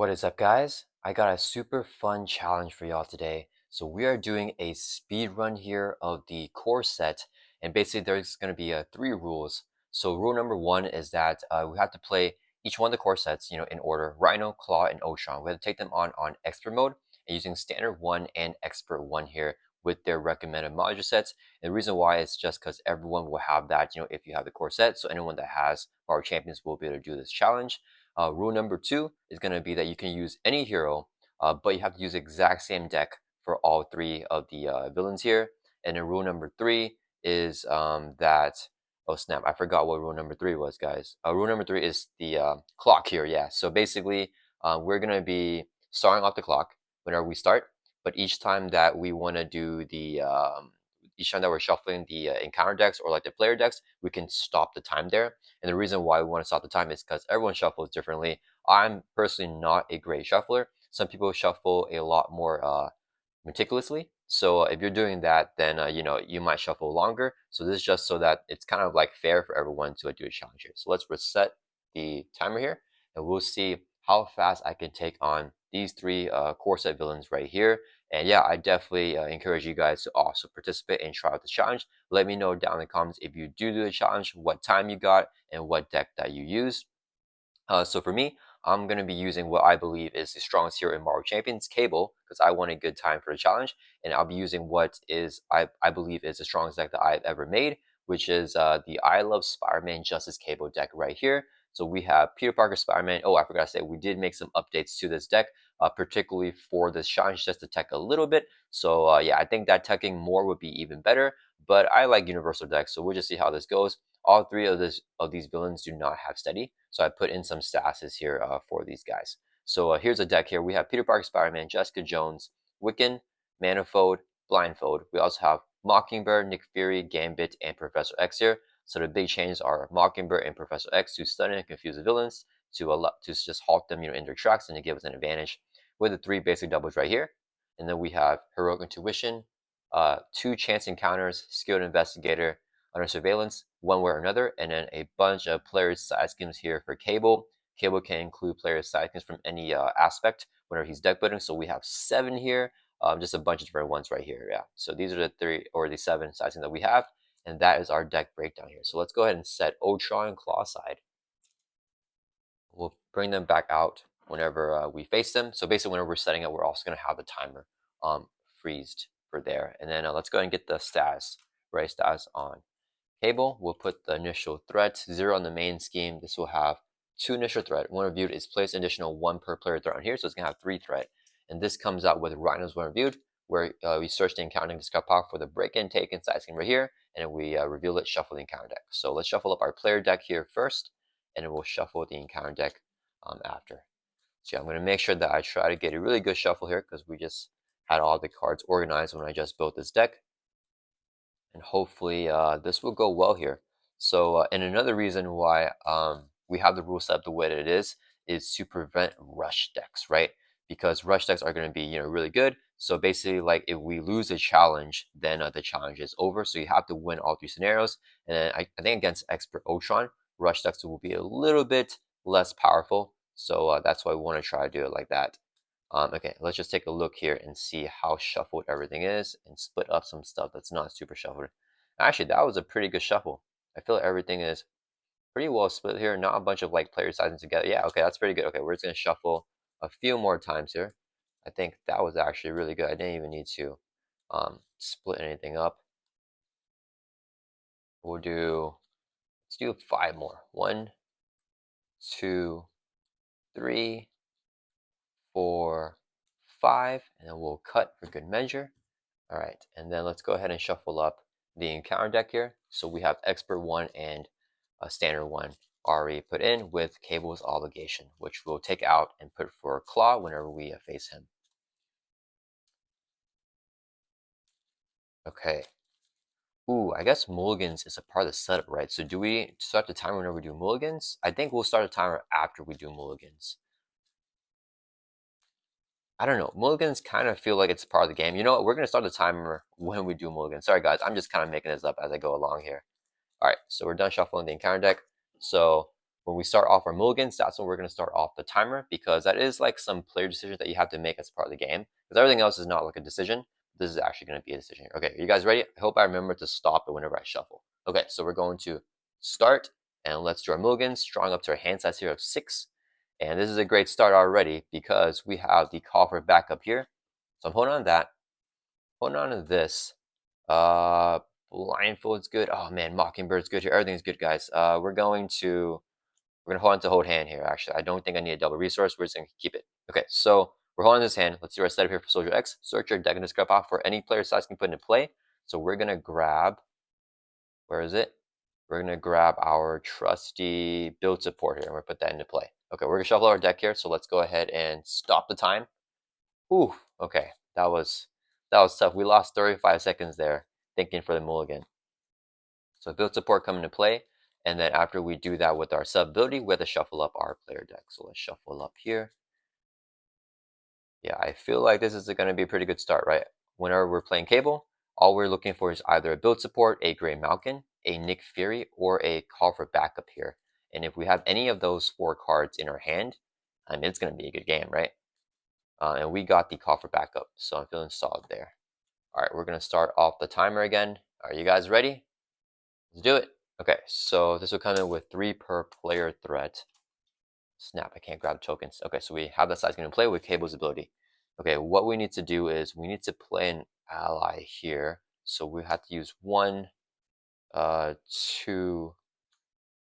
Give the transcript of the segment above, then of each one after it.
What is up, guys? I got a super fun challenge for y'all today. So we are doing a speed run here of the core set, and basically there's going to be three rules. So rule number one is that we have to play each one of the core sets, in order: Rhino, Claw, and Ultron. We have to take them on expert mode and using standard one and expert one here with their recommended modular sets. And the reason why is just because everyone will have that, if you have the core set. So anyone that has power champions will be able to do this challenge. Rule number two is going to be that you can use any hero, but you have to use the exact same deck for all three of the villains here. And then rule number three is oh snap, I forgot what rule number three was, guys. Rule number three is the clock here, yeah. So basically, we're going to be starting off the clock whenever we start, but each time that we want to do each time that we're shuffling the encounter decks or like the player decks, we can stop the time there. And the reason why we want to stop the time is because everyone shuffles differently. I'm personally not a great shuffler. Some people shuffle a lot more meticulously. So if you're doing that, then you might shuffle longer. So this is just so that it's kind of like fair for everyone to do a challenge here. So let's reset the timer here, and we'll see how fast I can take on these three core set villains right here. And yeah, I definitely encourage you guys to also participate and try out the challenge. Let me know down in the comments if you do the challenge, what time you got, and what deck that you used. So for me, I'm going to be using what I believe is the strongest hero in Marvel Champions, Cable, because I want a good time for the challenge. And I'll be using what is I believe is the strongest deck that I've ever made, which is the I Love Spider-Man Justice Cable deck right here. So we have Peter Parker Spider-Man. Oh, I forgot to say, we did make some updates to this deck, particularly for this challenge, just to tech a little bit. So yeah, I think that teching more would be even better. But I like universal decks, so we'll just see how this goes. All three of these villains do not have steady, so I put in some statuses here for these guys. So here's a deck here. We have Peter Parker, Spider-Man, Jessica Jones, Wiccan, Manifold, Blindfold. We also have Mockingbird, Nick Fury, Gambit, and Professor X here. So the big changes are Mockingbird and Professor X to stun and confuse the villains, to just halt them in their tracks and to give us an advantage with the three basic doubles right here. And then we have Heroic Intuition, two chance encounters, Skilled Investigator, Under Surveillance, one way or another, and then a bunch of players' side schemes here for Cable. Cable can include players' side schemes from any aspect whenever he's deck building. So we have 7 here, just a bunch of different ones right here. Yeah. So these are the 3 or the 7 side schemes that we have, and that is our deck breakdown here. So let's go ahead and set Ultron and Claw side. We'll bring them back out whenever we face them. So basically, whenever we're setting up, we're also going to have the timer freezed for there. And then let's go ahead and get the status, right? Status on Cable. We'll put the initial threat 0 on the main scheme. This will have 2 initial threat. When reviewed, is placed additional 1 per player threat on here, so it's gonna have 3 threat. And this comes out with Rhinos when reviewed, where we search the encounter discard power for the break-in, take-in side scheme right here, and then we reveal it, shuffle the encounter deck. So let's shuffle up our player deck here first, and then we'll shuffle the encounter deck after. So yeah, I'm gonna make sure that I try to get a really good shuffle here because we just had all the cards organized when I just built this deck. And hopefully this will go well here. So and another reason why we have the rule set up the way that it is to prevent rush decks, right? Because rush decks are going to be really good. So basically, like, if we lose a challenge, then the challenge is over. So you have to win all 3 scenarios. And I think against Expert Ultron, rush decks will be a little bit less powerful. So that's why we want to try to do it like that. Okay, let's just take a look here and see how shuffled everything is and split up some stuff that's not super shuffled. Actually, that was a pretty good shuffle. I feel like everything is pretty well split here, not a bunch of like players sizing together. Yeah, okay, that's pretty good. Okay, we're just gonna shuffle a few more times here. I think that was actually really good. I didn't even need to split anything up. Let's do 5 more. 1, 2, 3, 4, 5, and then we'll cut for good measure. All right, and then let's go ahead and shuffle up the encounter deck here. So we have Expert 1 and Standard 1 already put in with Cable's Obligation, which we'll take out and put for Claw whenever we face him. Okay. Ooh, I guess mulligans is a part of the setup, right? So do we start the timer whenever we do mulligans? I think we'll start a timer after we do mulligans. I don't know. Mulligans kind of feel like it's part of the game. You know what? We're going to start the timer when we do mulligans. Sorry, guys. I'm just kind of making this up as I go along here. All right, so we're done shuffling the encounter deck. So when we start off our mulligans, that's when we're going to start off the timer, because that is like some player decisions that you have to make as part of the game. Because everything else is not like a decision. This is actually going to be a decision here. Okay, are you guys ready? I hope I remember to stop it whenever I shuffle. Okay, so we're going to start, and let's do our mulligans, drawing up to our hand size here of 6. And this is a great start already because we have the call for backup here. So I'm holding on to that, holding on to this. Blindfold's good. Oh man, Mockingbird's good here. Everything's good, guys. We're gonna hold on to hold hand here. Actually, I don't think I need a double resource. We're just gonna keep it. Okay, so we're holding this hand. Let's see our setup here for Soldier X. Search your deck and discard off for any player size can put into play. So we're gonna grab. Where is it? We're gonna grab our trusty build support here, and we're gonna put that into play. Okay, we're gonna shuffle our deck here. So let's go ahead and stop the time. Ooh, okay, that was tough. We lost 35 seconds there thinking for the mulligan. So build support come into play, and then after we do that with our sub ability, we have to shuffle up our player deck. So let's shuffle up here. Yeah, I feel like this is going to be a pretty good start, right? Whenever we're playing Cable, all we're looking for is either a build support, a Grey Malkin, a Nick Fury, or a call for backup here. And if we have any of those 4 cards in our hand, I mean, it's going to be a good game, right? And we got the call for backup, so I'm feeling solid there. All right, we're going to start off the timer again. Are you guys ready? Let's do it. Okay, so this will come in with 3 per player threat. Snap, I can't grab tokens. Okay, so we have that size game to play with Cable's ability. Okay, what we need to do is we need to play an ally here. So we have to use 1, 2,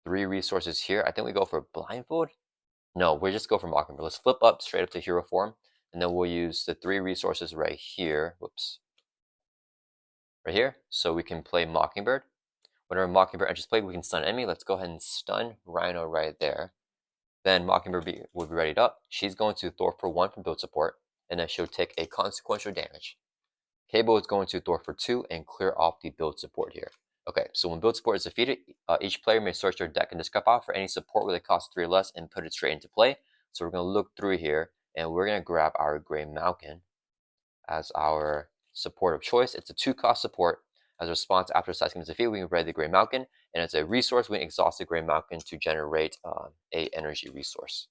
3 resources here. I think we go for Blindfold. No, we just go for Mockingbird. Let's flip up straight up to hero form, and then we'll use the 3 resources right here. Whoops. Right here, so we can play Mockingbird. Whenever Mockingbird enters play, we can stun an enemy. Let's go ahead and stun Rhino right there. Then Mockingbird will be readied up. She's going to Thor for 1 from build support, and then she'll take a consequential damage. Cable is going to Thor for 2 and clear off the build support here. Okay, so when build support is defeated, each player may search their deck and discard off for any support with a cost 3 or less and put it straight into play. So we're going to look through here, and we're going to grab our Grey Malkin as our support of choice. It's a 2-cost support. As a response after a size game is defeated, we can ready the Grey Malkin, and as a resource, we can exhaust the Grey Malkin to generate a energy resource.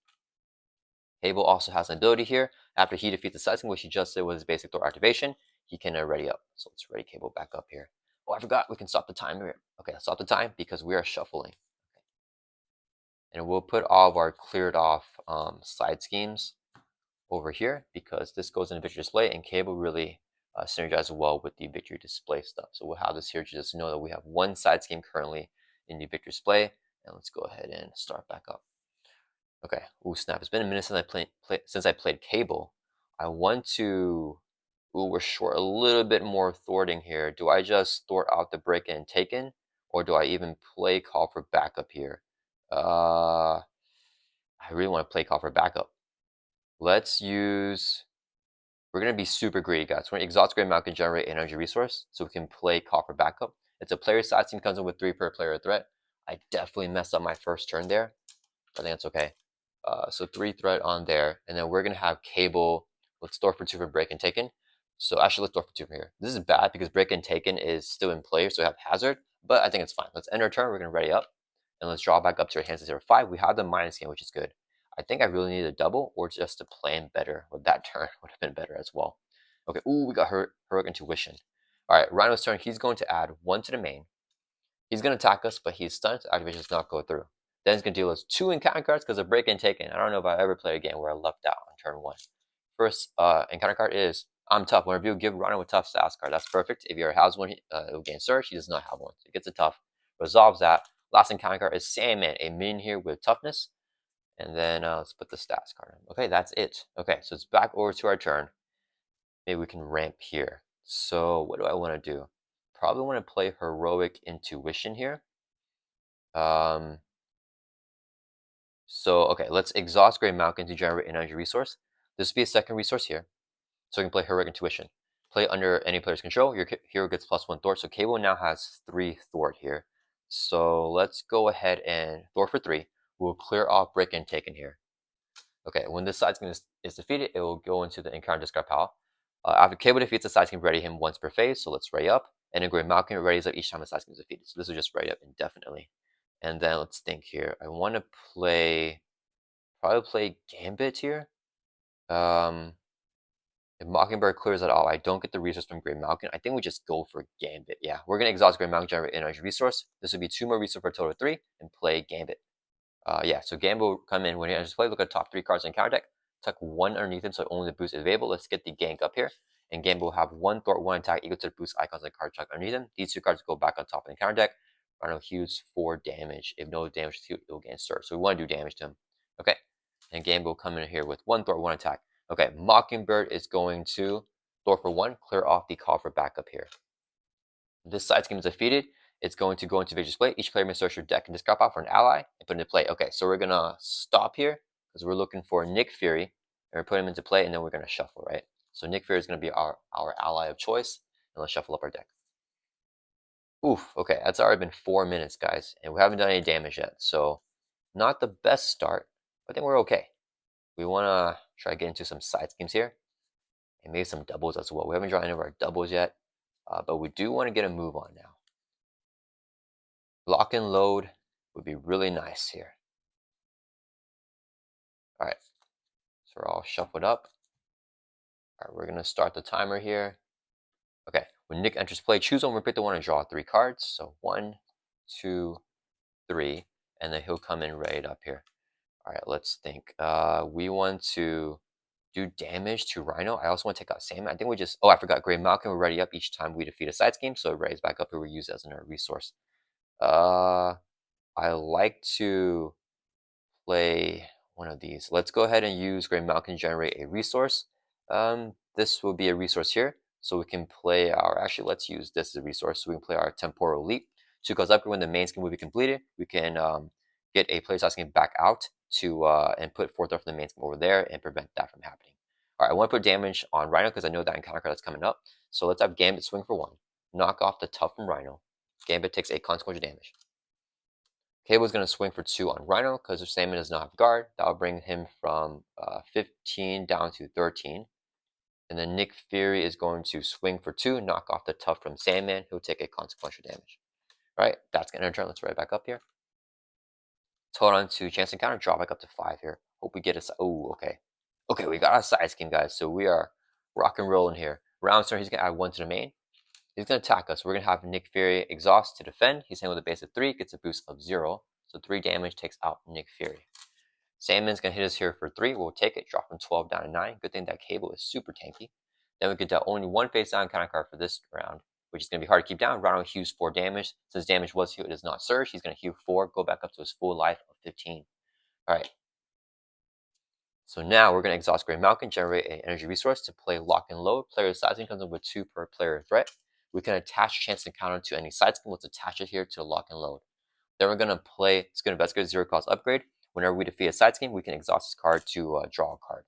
Cable also has an ability here. After he defeats the size game, which he just did with his basic Thor activation, he can ready up. So let's ready Cable back up here. Oh, I forgot we can stop the time here. Okay, let's stop the time because we are shuffling. Okay. And we'll put all of our cleared off side schemes over here because this goes in victory display, and Cable really synergizes well with the victory display stuff. So we'll have this here to just know that we have 1 side scheme currently in the victory display, and let's go ahead and start back up. Okay. Ooh, snap! It's been a minute since I played Cable. I want to. Ooh, we're short a little bit more thwarting here. Do I just thwart out the break and taken, or do I even play call for backup here? I really want to play call for backup. Let's use. We're going to be super greedy, guys. We're going to exhaust Grey Malkin, generate an energy resource so we can play call for backup. It's a player side team, comes in with 3 per player threat. I definitely messed up my first turn there. I think that's okay. So 3 threat on there, and then we're going to have Cable. Let's store for 2 for break and taken. So actually, let's store for 2 from here. This is bad because break and taken is still in play, so we have hazard, but I think it's fine. Let's end our turn. We're going to ready up, and let's draw back up to our hands at 0-5. We have the minus game, which is good. I think I really need a double or just to plan better with that turn would have been better as well. Okay, ooh, we got Heroic Intuition. All right, Rhino's turn. He's going to add 1 to the main. He's going to attack us, but he's stunned, so activation does not go through. Then he's going to deal us 2 encounter cards because of break and taken. I don't know if I ever played a game where I lucked out on turn 1. First encounter card is I'm tough. Whenever you give Rhino a tough status card, that's perfect. If he has one, it will gain surge. He does not have one. So he gets a tough. Resolves that. Last encounter card is Sandman, a minion here with toughness. And then let's put the stats card in. Okay, that's it. Okay, so it's back over to our turn. Maybe we can ramp here. So what do I want to do? Probably want to play Heroic Intuition here. Okay, let's exhaust Grey Malkin to generate an energy resource. This will be a second resource here. So we can play Heroic Intuition. Play under any player's control. Your hero gets +1 thwart. So Cable now has 3 thwart here. So let's go ahead and thwart for 3. We'll clear off break and taken here. Okay, when this side scheme is defeated, it will go into the encounter discard pile. After Cable defeats the side scheme, ready him once per phase. So let's ready up. And then Grey Malkin readies up each time the side scheme is defeated. So this will just ready up indefinitely. And then let's think here. I want to probably play Gambit here. If Mockingbird clears it all, I don't get the resource from Grey Malkin. I think we just go for Gambit. Yeah, we're going to exhaust Grey Malkin, generate energy resource. This would be 2 more resources for a total of 3, and play Gambit. Yeah, so Gambit will come in when he enters play. Look at the top 3 cards in counter deck. Tuck 1 underneath him so only the boost is available. Let's get the gank up here. And Gambit will have 1 thwart, 1 attack equal to the boost icons and card chuck underneath him. These 2 cards go back on top of the counter deck. Rhino heals 4 damage. If no damage is healed, it will gain Surge. So we want to do damage to him. Okay. And Gambit will come in here with 1 thwart, 1 attack. Okay, Mockingbird is going to thwart for 1, clear off the call for backup here. This side scheme is defeated. It's going to go into victory display. Each player may search your deck and discard out for an ally and put it into play. Okay, so we're gonna stop here because we're looking for Nick Fury and we're putting him into play, and then we're gonna shuffle, right? So Nick Fury is gonna be our ally of choice, and let's shuffle up our deck. Oof. Okay, that's already been 4 minutes, guys, and we haven't done any damage yet. So not the best start, but I think we're okay. We wanna try to get into some side schemes here and maybe some doubles as well. We haven't drawn any of our doubles yet, but we do want to get a move on now. Lock and load would be really nice here. All right, so we're all shuffled up. All right, we're gonna start the timer here. Okay, when Nick enters play, choose one, repeat the one, and draw 3 cards. So 1, 2, 3, and then he'll come in right up here. All right, let's think. We want to do damage to Rhino. I also want to take out Sam. I think we just, oh, I forgot Grey Malkin. We're ready up each time we defeat a side scheme, so it raise back up here. We use it as another resource. I like to play one of these. Let's go ahead and use Grey Malkin, generate a resource. This will be a resource here. So we can play our, actually, let's use this as a resource. So we can play our Temporal Leap. 2 goes upgrade when the main scheme will be completed. We can get a player side scheme back out to and put 4th from the main scheme over there and prevent that from happening. All right, I want to put damage on Rhino because I know that encounter card that's coming up. So let's have Gambit swing for 1. Knock off the tough from Rhino. Gambit takes a consequential damage. Cable's going to swing for 2 on Rhino because if Sandman does not have guard, that will bring him from 15 down to 13. And then Nick Fury is going to swing for 2, knock off the tough from Sandman. He'll take a consequential damage. All right, that's going to turn. Let's right back up here. Hold on to chance encounter, drop back up to 5 here. Hope we get a, oh, okay. Okay, we got our side scheme, guys. So we are rock and rolling here. Round turn, he's going to add 1 to the main. He's going to attack us. We're going to have Nick Fury exhaust to defend. He's hitting with a base of 3, gets a boost of 0. So 3 damage takes out Nick Fury. Sandman's going to hit us here for 3. We'll take it, drop from 12 down to 9. Good thing that Cable is super tanky. Then we get to only 1 face down counter card for this round, which is going to be hard to keep down. Rhino heals 4 damage. Since damage was healed, it does not surge. He's going to heal 4, go back up to his full life of 15. All right. So now we're going to exhaust Grey Malkin, generate an energy resource to play Lock and Load. Player sizing comes in with 2 per player threat. We can attach chance encounter to any side scheme. Let's attach it here to Lock and Load. Then we're going to play Skin Investigator 0 cost upgrade. Whenever we defeat a side scheme, we can exhaust this card to draw a card.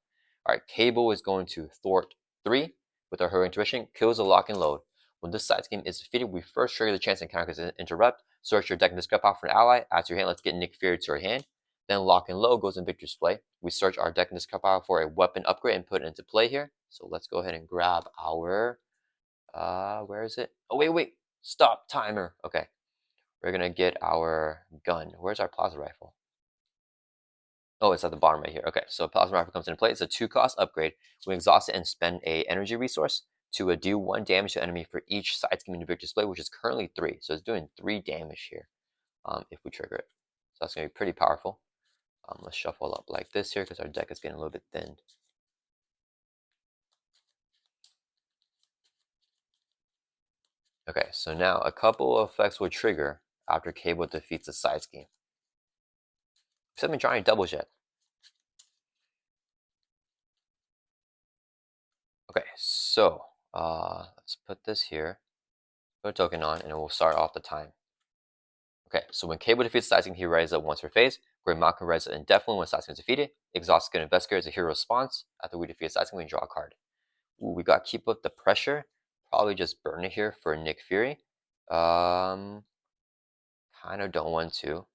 All right, Cable is going to thwart 3 with our Hurry Intuition, kills a Lock and Load. When this side scheme is defeated, we first trigger the chance encounter because it interrupt. Search your deck and discard out for an ally. Add to your hand. Let's get Nick Fury to our hand. Then Lock and Load goes in victory display. We search our deck and discard pile for a weapon upgrade and put it into play here. So let's go ahead and grab our, where is it? Oh, wait, stop timer. Okay, we're gonna get our gun. Where's our plasma rifle? Oh, it's at the bottom right here. Okay, so plasma rifle comes into play. It's a 2 cost upgrade. We exhaust it and spend a energy resource to do 1 damage to enemy for each side scheme in the victory display, which is currently 3. So it's doing 3 damage here if we trigger it. So that's gonna be pretty powerful. Let's shuffle up like this here because our deck is getting a little bit thinned. Okay, so now a couple of effects will trigger after Cable defeats a side scheme. We haven't been trying doubles yet. Okay, so let's put this here, put a token on, and we'll start off the time. Okay, so when Cable defeats side scheme, he rises up once per phase. Grey Malkin rises up indefinitely when side scheme is defeated. Exhaust Skin Investigator is a hero response. After we defeat a side scheme, we draw a card. Ooh, we got to keep up the pressure. Probably just burn it here for Nick Fury. Kind of don't want to,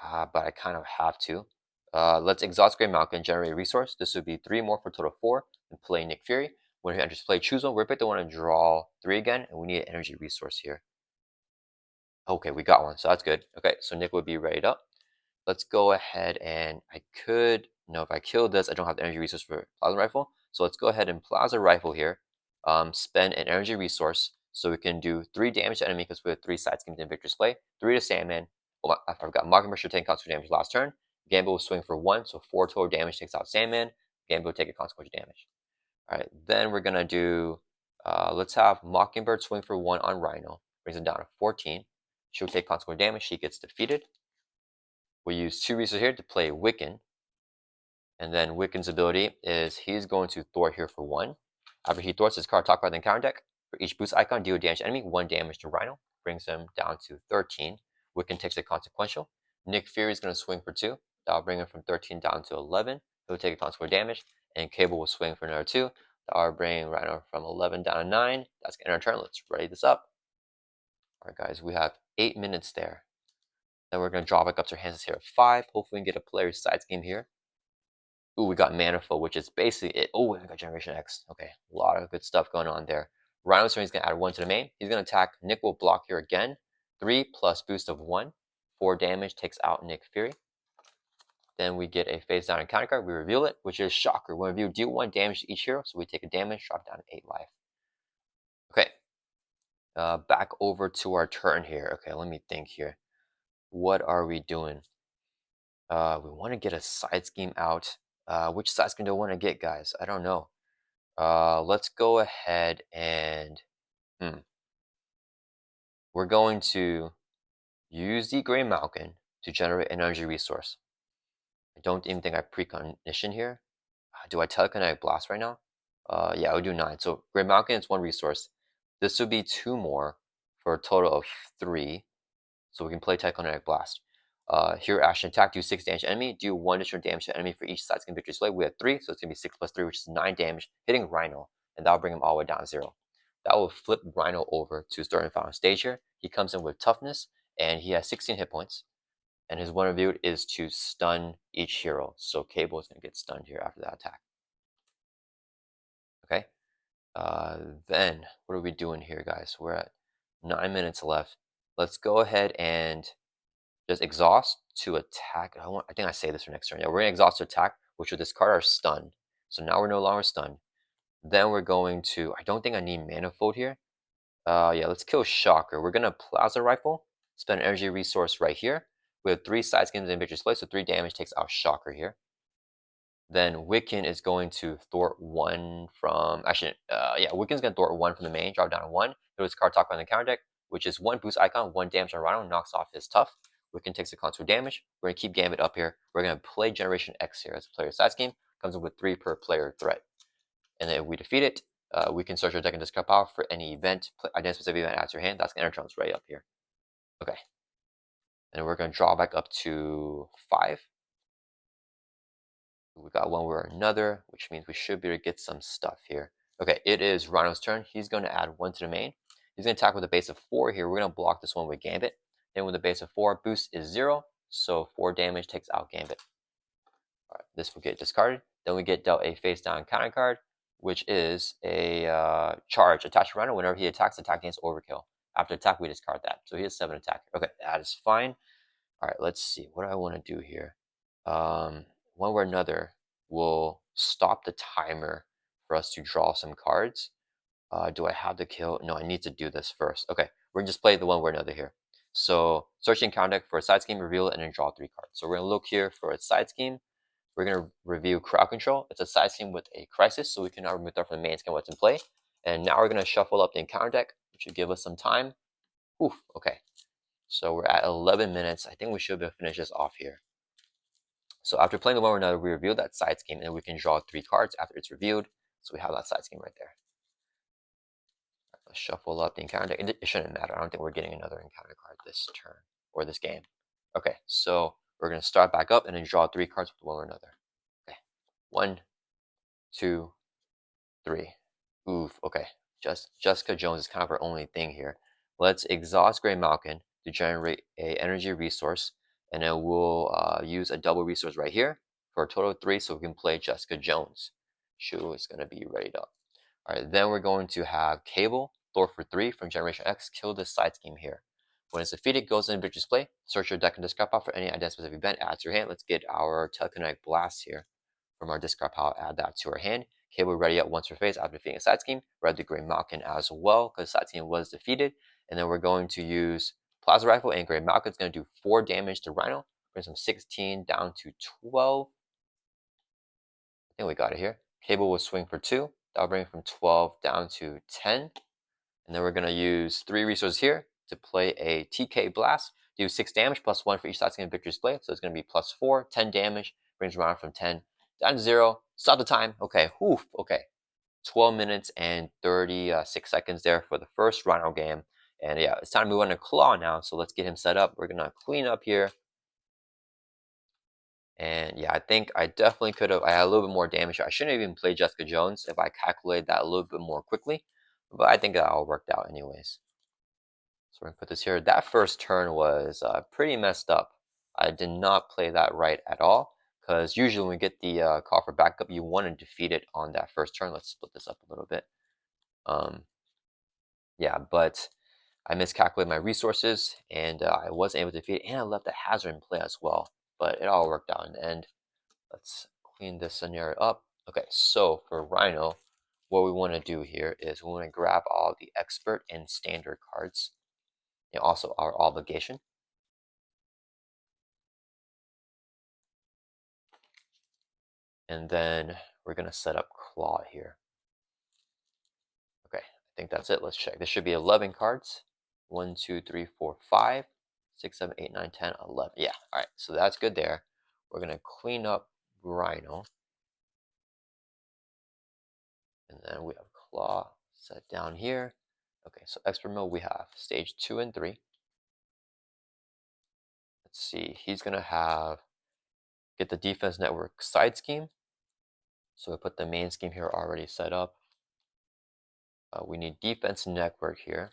but I kind of have to. Let's exhaust Grey Malkin, generate a resource. This would be 3 more for a total of 4, and play Nick Fury. When he enters play, choose one. Rip it, the one to draw 3 again, and we need an energy resource here. Okay, we got one, so that's good. Okay, so Nick would be ready up. Let's go ahead and I could, no, if I kill this, I don't have the energy resource for plasma rifle. So let's go ahead and plasma rifle here. Spend an energy resource so we can do 3 damage to enemy because we have 3 side schemes in Victor's Play. 3 to Sandman. Oh, I forgot. Mockingbird should take consequential damage last turn. Gambit will swing for 1, so 4 total damage takes out Sandman. Gambit will take a consequential damage. Alright, then we're gonna do, let's have Mockingbird swing for 1 on Rhino. Brings it down to 14. She'll take consequential damage. She gets defeated. We use 2 resources here to play Wiccan. And then Wiccan's ability is he's going to thwart here for 1. After he thwarts his card top card in the counter deck, for each boost icon, deal damage to enemy, 1 damage to Rhino. Brings him down to 13. Wiccan takes a consequential. Nick Fury is going to swing for 2. That'll bring him from 13 down to 11. He'll take a consequential damage. And Cable will swing for another 2. That'll bring Rhino from 11 down to 9. That's going to end our turn. Let's ready this up. Alright guys, we have 8 minutes there. Then we're going to draw back up to our hands here at 5. Hopefully we can get a player's side scheme here. Ooh, we got Manifold, which is basically it. Oh, we got Generation X. Okay, a lot of good stuff going on there. Rhino's turn, he's going to add 1 to the main. He's going to attack. Nick will block here again. 3 plus boost of 1. 4 damage takes out Nick Fury. Then we get a face down encounter card. We reveal it, which is Shocker. When revealed, deal 1 damage to each hero. So we take a damage, drop down to 8 life. Okay, back over to our turn here. Okay, let me think here. What are we doing? We want to get a side scheme out. Which side scheme do I want to get, guys? I don't know. Let's go ahead and we're going to use the Gray Malkin to generate an energy resource. I don't even think I precognition here. Do I telekinetic blast right now? Yeah, I would do 9. So Gray Malkin is 1 resource. This would be 2 more for a total of 3. So we can play telekinetic blast. Here, action attack, do 6 damage to enemy, do 1 additional damage to enemy for each side scheme victory display. We have 3, so it's gonna be 6 plus 3, which is 9 damage, hitting Rhino, and that'll bring him all the way down to 0. That will flip Rhino over to start and final stage here. He comes in with toughness, and he has 16 hit points. And his one reviewed is to stun each hero. So Cable is gonna get stunned here after that attack. Okay. Then what are we doing here, guys? We're at 9 minutes left. Let's go ahead and just exhaust to attack. I think I say this for next turn. Yeah, we're gonna exhaust to attack, which will discard our stun. So now we're no longer stunned. Then we're going to, I don't think I need Manifold here. Yeah, let's kill Shocker. We're gonna Plasma Rifle, spend an energy resource right here. We have 3 side schemes in Victor's Place, so 3 damage takes out Shocker here. Then Wiccan is going to thwart 1 from, actually, yeah, Wiccan's gonna thwart 1 from the main, drop down to 1. Throw his card top on the counter deck, which is 1 boost icon, 1 damage on Rhino, knocks off his tough. Wiccan takes a constant damage. We're gonna keep Gambit up here. We're gonna play Generation X here as a player side scheme. Comes in with 3 per player threat. And then if we defeat it, we can search our deck and discard power for any event, identify specific event adds to your hand. That's gonna enter Trumps right up here. Okay. And we're gonna draw back up to 5. We got one way or another, which means we should be able to get some stuff here. Okay, it is Rhino's turn. He's going to add 1 to the main. He's going to attack with a base of 4 here. We're going to block this one with Gambit. Then with a base of 4, boost is 0, so 4 damage takes out Gambit. All right, this will get discarded. Then we get dealt a face down counter card, which is a charge attached to Rhino. Whenever he attacks, attack against overkill. After attack, we discard that. So he has 7 attack. Okay, that is fine. All right, let's see. What do I want to do here? One way or another will stop the timer for us to draw some cards. Do I have to kill? No, I need to do this first. Okay, we're gonna just play the one way or another here. So searching counter deck for a side scheme, reveal it, and then draw 3 cards. So we're gonna look here for a side scheme. We're gonna review crowd control. It's a side scheme with a crisis, so we can now remove that from the main scheme what's in play. And now we're gonna shuffle up the encounter deck, which should give us some time. Oof, okay. So we're at 11 minutes. I think we should be able to finish this off here. So after playing the one or another, we reveal that side scheme, and we can draw 3 cards after it's reviewed. So we have that side scheme right there. Right, let's shuffle up the encounter deck. It shouldn't matter. I don't think we're getting another encounter card this turn or this game. Okay, so we're going to start back up and then draw 3 cards with one or another. Okay, 1, 2, 3. Oof, okay. Jessica Jones is kind of our only thing here. Let's exhaust Gray Malkin to generate a energy resource, and then we'll use a double resource right here for a total of 3, so we can play Jessica Jones. Shu is going to be ready up. All right, then we're going to have Cable, Thor for 3 from Generation X, kill this side scheme here. When it's defeated, it goes in victory display. Search your deck and discard pile for any identified event. Add to your hand. Let's get our Telekinetic Blast here from our discard pile. Add that to our hand. Cable ready up once per phase after defeating a side scheme. Red the Grey Malkin as well because side scheme was defeated. And then we're going to use Plasma Rifle and Grey Malkin. It's going to do 4 damage to Rhino. Brings from 16 down to 12. I think we got it here. Cable will swing for 2. That'll bring it from 12 down to 10. And then we're going to use 3 resources here to play a TK Blast. Do 6 damage plus 1 for each side scheme victory display. So it's going to be plus 4, 10 damage. Brings Rhino from 10 down to 0. Stop the time. Okay, whew, okay. 12 minutes and 36 seconds there for the first Rhino game. And yeah, it's time to move on to Klaw now. So let's get him set up. We're going to clean up here. And yeah, I think I definitely could have. I had a little bit more damage. I shouldn't have even played Jessica Jones if I calculated that a little bit more quickly. But I think that all worked out anyways. So we're going to put this here. That first turn was pretty messed up. I did not play that right at all. Because usually when we get the call for backup, you want to defeat it on that first turn. Let's split this up a little bit. Yeah, but I miscalculated my resources, and I wasn't able to defeat it, and I left the hazard in play as well. But it all worked out in the end. Let's clean this scenario up. Okay, so for Rhino, what we want to do here is we want to grab all the expert and standard cards, and also our obligation. And then we're going to set up Klaw here. Okay, I think that's it. Let's check. This should be 11 cards. 1, 2, 3, 4, 5, 6, 7, 8, 9, 10, 11. Yeah, all right, so that's good there. We're going to clean up Rhino. And then we have Klaw set down here. Okay, so expert mode, we have stage 2 and 3. Let's see, he's going to have get the defense network side scheme. So we put the main scheme here already set up. We need defense network here.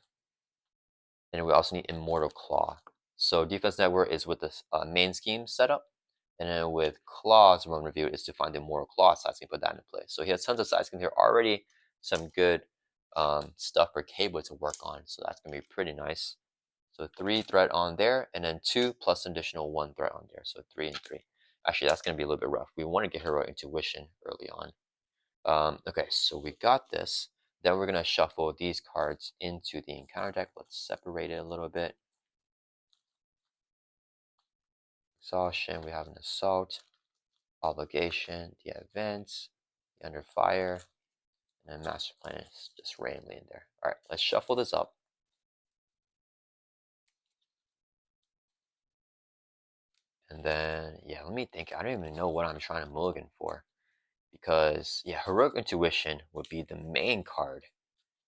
And we also need immortal Klaw. So defense network is with the main scheme setup. And then with Klaw's run review is to find the immortal Klaw side scheme, put that into play. So he has tons of side schemes here already. Some good stuff for Cable to work on. So that's going to be pretty nice. So 3 threat on there, and then 2 plus additional 1 threat on there. So 3 and 3. Actually, that's going to be a little bit rough. We want to get Heroic Intuition early on. Okay, so we got this. Then we're going to shuffle these cards into the encounter deck. Let's separate it a little bit. Exhaustion, we have an Assault, Obligation, the Events, the Under Fire, and then Master Plan is just randomly in there. Alright, let's shuffle this up. And then, yeah, let me think. I don't even know what I'm trying to mulligan for. Because, yeah, Heroic Intuition would be the main card.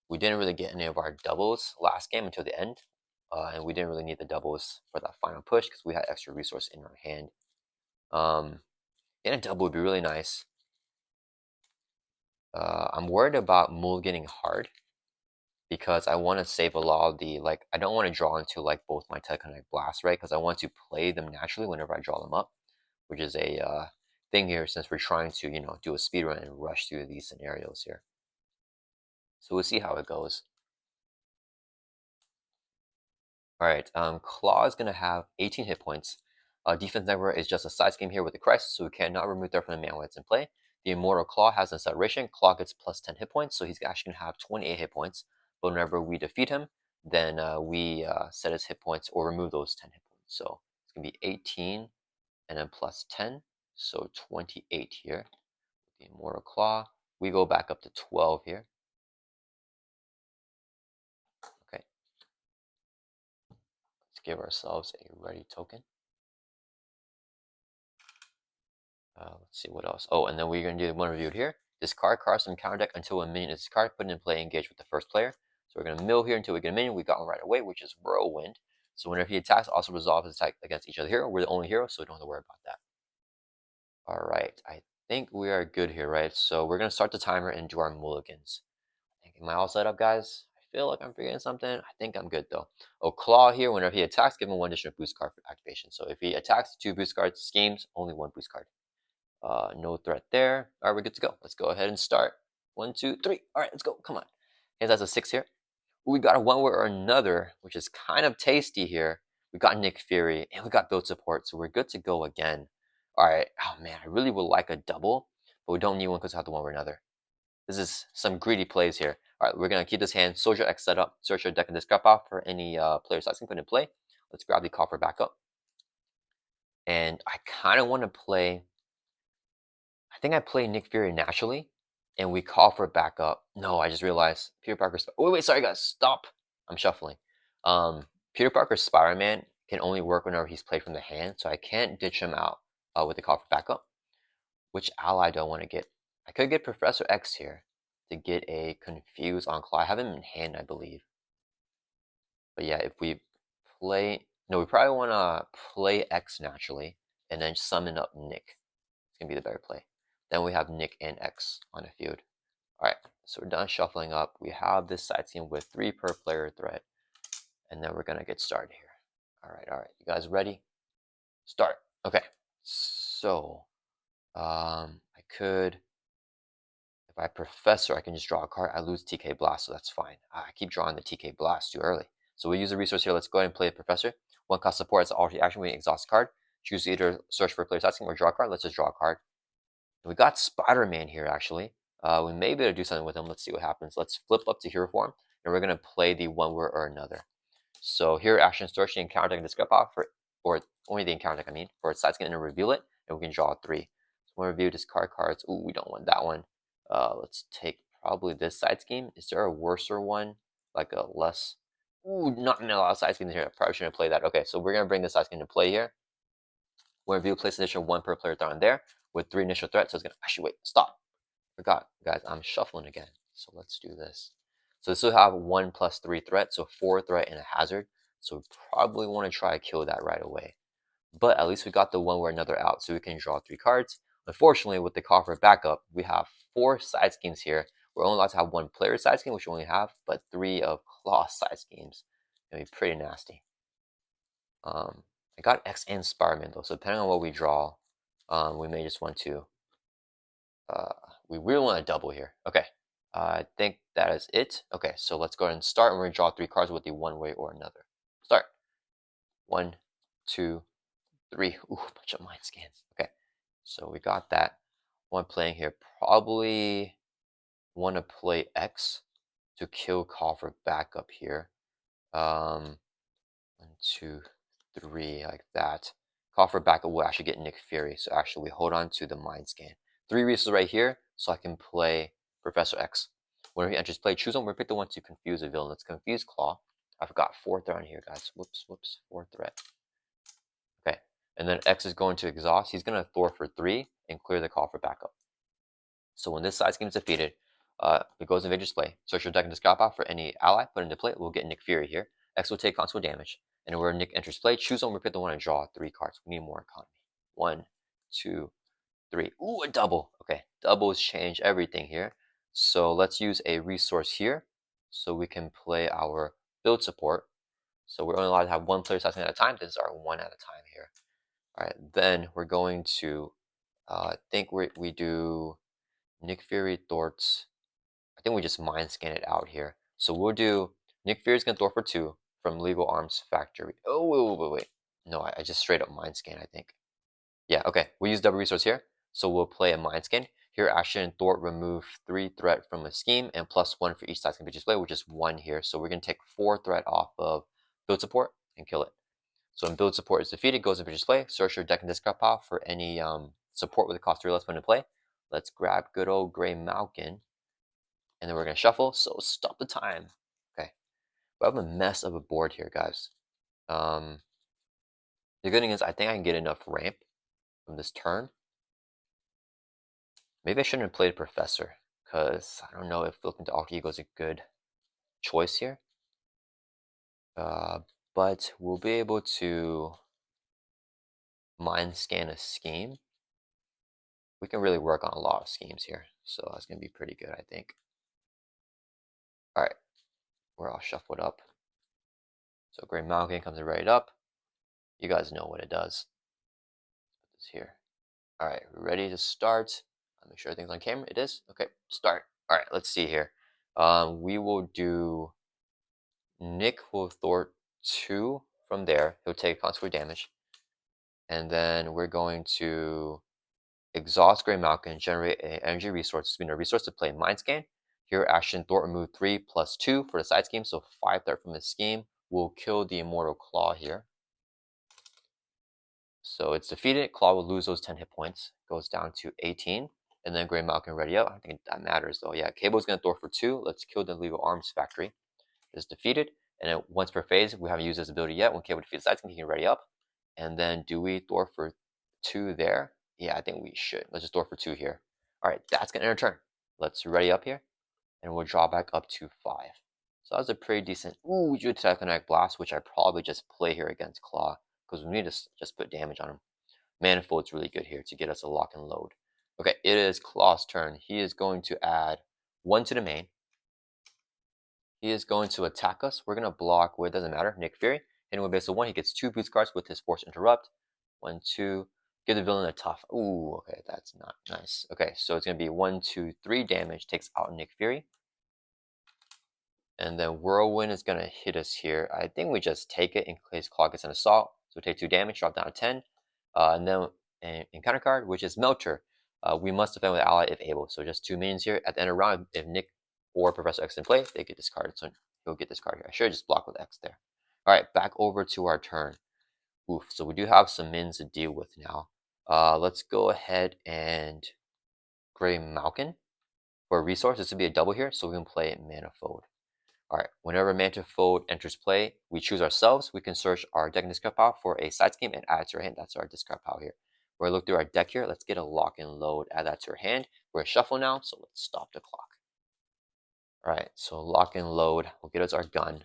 We didn't really get any of our doubles last game until the end. And we didn't really need the doubles for that final push because we had extra resource in our hand. Getting a double would be really nice. I'm worried about mulliganing hard because I want to save a lot of the, like, I don't want to draw into, like, both my Telekinetic Blast, right? Because I want to play them naturally whenever I draw them up, which is a thing here since we're trying to, you know, do a speed run and rush through these scenarios here. So we'll see how it goes. Alright, Klaw is going to have 18 hit points. Defense Network is just a side scheme here with the Crisis, so we cannot remove that from the mana when it's in play. The Immortal Klaw has an acceleration. Klaw gets plus 10 hit points, so he's actually going to have 28 hit points. But whenever we defeat him, then we set his hit points or remove those 10 hit points. So it's going to be 18 and then plus 10, so 28 here. The Immortal Klaw. We go back up to 12 here. Okay. Let's give ourselves a ready token. Let's see what else. Oh, and then we're going to do one reviewed here. Discard cards from counter deck until a minion is discarded, put it in play, engage with the first player. So we're going to mill here until we get a minion. We got one right away, which is Whirlwind. So whenever he attacks, also resolve his attack against each other hero. We're the only hero, so we don't have to worry about that. Alright, I think we are good here, right? So we're going to start the timer and do our mulligans. Am I all set up, guys? I feel like I'm forgetting something. I think I'm good, though. Oh, Klaw here, whenever he attacks, give him 1 additional boost card for activation. So if he attacks 2 boost cards, schemes, only 1 boost card. No threat there. Alright, we're good to go. Let's go ahead and start. 1, 2, 3. Alright, let's go. Come on. Okay, that's a 6 here. We got a one way or another, which is kind of tasty here. We got Nick Fury, and we got build support, so we're good to go again. Alright, oh man, I really would like a double, but we don't need one because we have the one way or another. This is some greedy plays here. Alright, we're going to keep this hand Soldier X set up, search your deck and discard off for any player size can put in play. Let's grab the coffer back up. And I kind of want to play, I think I play Nick Fury naturally, and we call for backup. No, I just realized Peter Parker's. Wait, sorry guys, stop. I'm shuffling. Peter Parker's Spider-Man can only work whenever he's played from the hand, so I can't ditch him out with the call for backup. Which ally do I want to get? I could get Professor X here to get a confuse on Klaw. I have him in hand, I believe. But yeah, if we play, no, we probably want to play X naturally and then summon up Nick. It's gonna be the better play. Then we have Nick and X on the field. All right, so we're done shuffling up. We have this side scheme with 3 per player threat, and then we're gonna get started here. All right, you guys ready? Start. Okay, so I could, if I Professor, I can just draw a card. I lose TK Blast, so that's fine. I keep drawing the TK Blast too early. So we use a resource here. Let's go ahead and play Professor. 1 cost support as an alternate action. We exhaust a card. Choose to either search for a player's side scheme or draw a card. Let's just draw a card. We got Spider-Man here, actually. We may be able to do something with him. Let's see what happens. Let's flip up to hero form, and we're going to play the one way or another. So here, action search the encounter deck and discard off for, or only the encounter deck, I mean, for its side skin and reveal it, and we can draw 3. So we'll review discard cards. Ooh, we don't want that one. Let's take probably this side scheme. Is there a worser one? Like a less... Ooh, not a lot of side schemes here. I probably shouldn't play that. Okay, so we're going to bring this side scheme to play here. We'll review, place additional 1 per player threat on there with 3 initial threats. So it's going to... Actually, wait, stop. Forgot, guys, I'm shuffling again. So let's do this. So this will have 1 plus 3 threat, so 4 threat and a hazard. So we probably want to try to kill that right away. But at least we got the one way or another out, so we can draw 3 cards. Unfortunately, with the coffer backup, we have 4 side schemes here. We're only allowed to have 1 player side scheme, which we only have, but 3 of Klaw side schemes. It'll be pretty nasty. I got X and Spider-Man though, so depending on what we draw, we may just want to. We really want to double here. Okay, I think that is it. Okay, so let's go ahead and start, and we're gonna draw 3 cards with the one way or another. Start. 1, 2, 3. Ooh, a bunch of mind scans. Okay, so we got that. One playing here. Probably want to play X to kill call for backup here. 1, 2, 3, like that. Call for backup will actually get Nick Fury. So actually, we hold on to the mind scan. 3 resources right here, so I can play Professor X. Whenever he enters play, choose one. We're pick the one to confuse a villain. Let's confuse Klaw. I forgot 4 threat on here, guys. Whoops, 4 threat. Okay, and then X is going to exhaust. He's going to Thor for 3 and clear the call for backup. So when this side scheme is defeated, it goes in Vader's play. Search your deck and discard off for any ally put into play. We'll get Nick Fury here. X will take console damage. And where Nick enters play, choose one, repeat the one, and draw 3 cards. We need more economy. 1, 2, 3. Ooh, a double. Okay, doubles change everything here. So let's use a resource here so we can play our build support. So we're only allowed to have 1 player side at a time. This is our 1 at a time here. All right, then we're going to, I think we do Nick Fury, Thorts. I think we just mind scan it out here. So we'll do Nick Fury's gonna Thor for 2 from Legal Arms Factory. Oh, wait. No, I just straight up mind scan, I think. Yeah, okay. We use double resource here. So we'll play a mind scan. Here, action Thor remove 3 threat from a scheme and +1 for each side scheme display, which is 1 here. So we're gonna take 4 threat off of build support and kill it. So when build support is defeated, goes into display. Search your deck and discard pile for any support with a cost 3 less when in play. Let's grab good old Gray Malkin. And then we're going to shuffle, so stop the time. Okay. We have a mess of a board here, guys. The good thing is I think I can get enough ramp from this turn. Maybe I shouldn't have played Professor, because I don't know if looking to Alter Ego is a good choice here. But we'll be able to mind scan a scheme. We can really work on a lot of schemes here, so that's going to be pretty good, I think. All right, we're all shuffled up. So Gray Malkin comes right up. You guys know what it does. Let's put this here. All right, we're ready to start. I'll make sure everything's on camera. It is. Okay, start. All right, let's see here. We will do Nick will thwart 2 from there. He'll take consequent damage. And then we're going to exhaust Grey Malkin, generate an energy resource, spend a resource to play Mind Scan. Hero action, thwart remove 3 plus 2 for the side scheme, so 5 threat from the scheme. Will kill the Immortal Klaw here. So it's defeated. Klaw will lose those 10 hit points. Goes down to 18. And then Grey Malkin ready up. I think that matters though. Yeah, Cable's going to thwart for 2. Let's kill the Legal Arms Factory. It's defeated. And then once per phase, we haven't used this ability yet. When Cable defeats side scheme, he can ready up. And then do we thwart for 2 there? Yeah, I think we should. Let's just thwart for 2 here. All right, that's going to end our turn. Let's ready up here. And we'll draw back up to 5. So that was a pretty decent. Ooh, we drew Telekinetic Blast, which I probably just play here against Klaw, because we need to just put damage on him. Manifold's really good here to get us a lock and load. Okay, it is Klaw's turn. He is going to add 1 to the main. He is going to attack us. We're going to block with, doesn't matter, Nick Fury. And with base of 1, he gets 2 boost cards with his Force Interrupt. 1, 2. Give the villain a tough. Ooh, okay, that's not nice. Okay, so it's going to be 1, 2, 3 damage. Takes out Nick Fury. And then Whirlwind is going to hit us here. I think we just take it in case Claw gets an assault. So we take 2 damage, drop down to 10. And then in counter card, which is Melter, we must defend with ally if able. So just 2 minions here. At the end of the round, if Nick or Professor X in play, they get discarded. So he'll get this card here. I should have just blocked with X there. All right, back over to our turn. Oof, so we do have some minions to deal with now. Let's go ahead and Grey Malkin for a resource. This would be a double here, so we can play Manifold. Alright, whenever Manifold enters play, we choose ourselves. We can search our deck and discard pile for a side scheme and add it to our hand. That's our discard pile here. We're going to look through our deck here. Let's get a lock and load. Add that to our hand. We're at shuffle now, so let's stop the clock. Alright, so lock and load will get us our gun.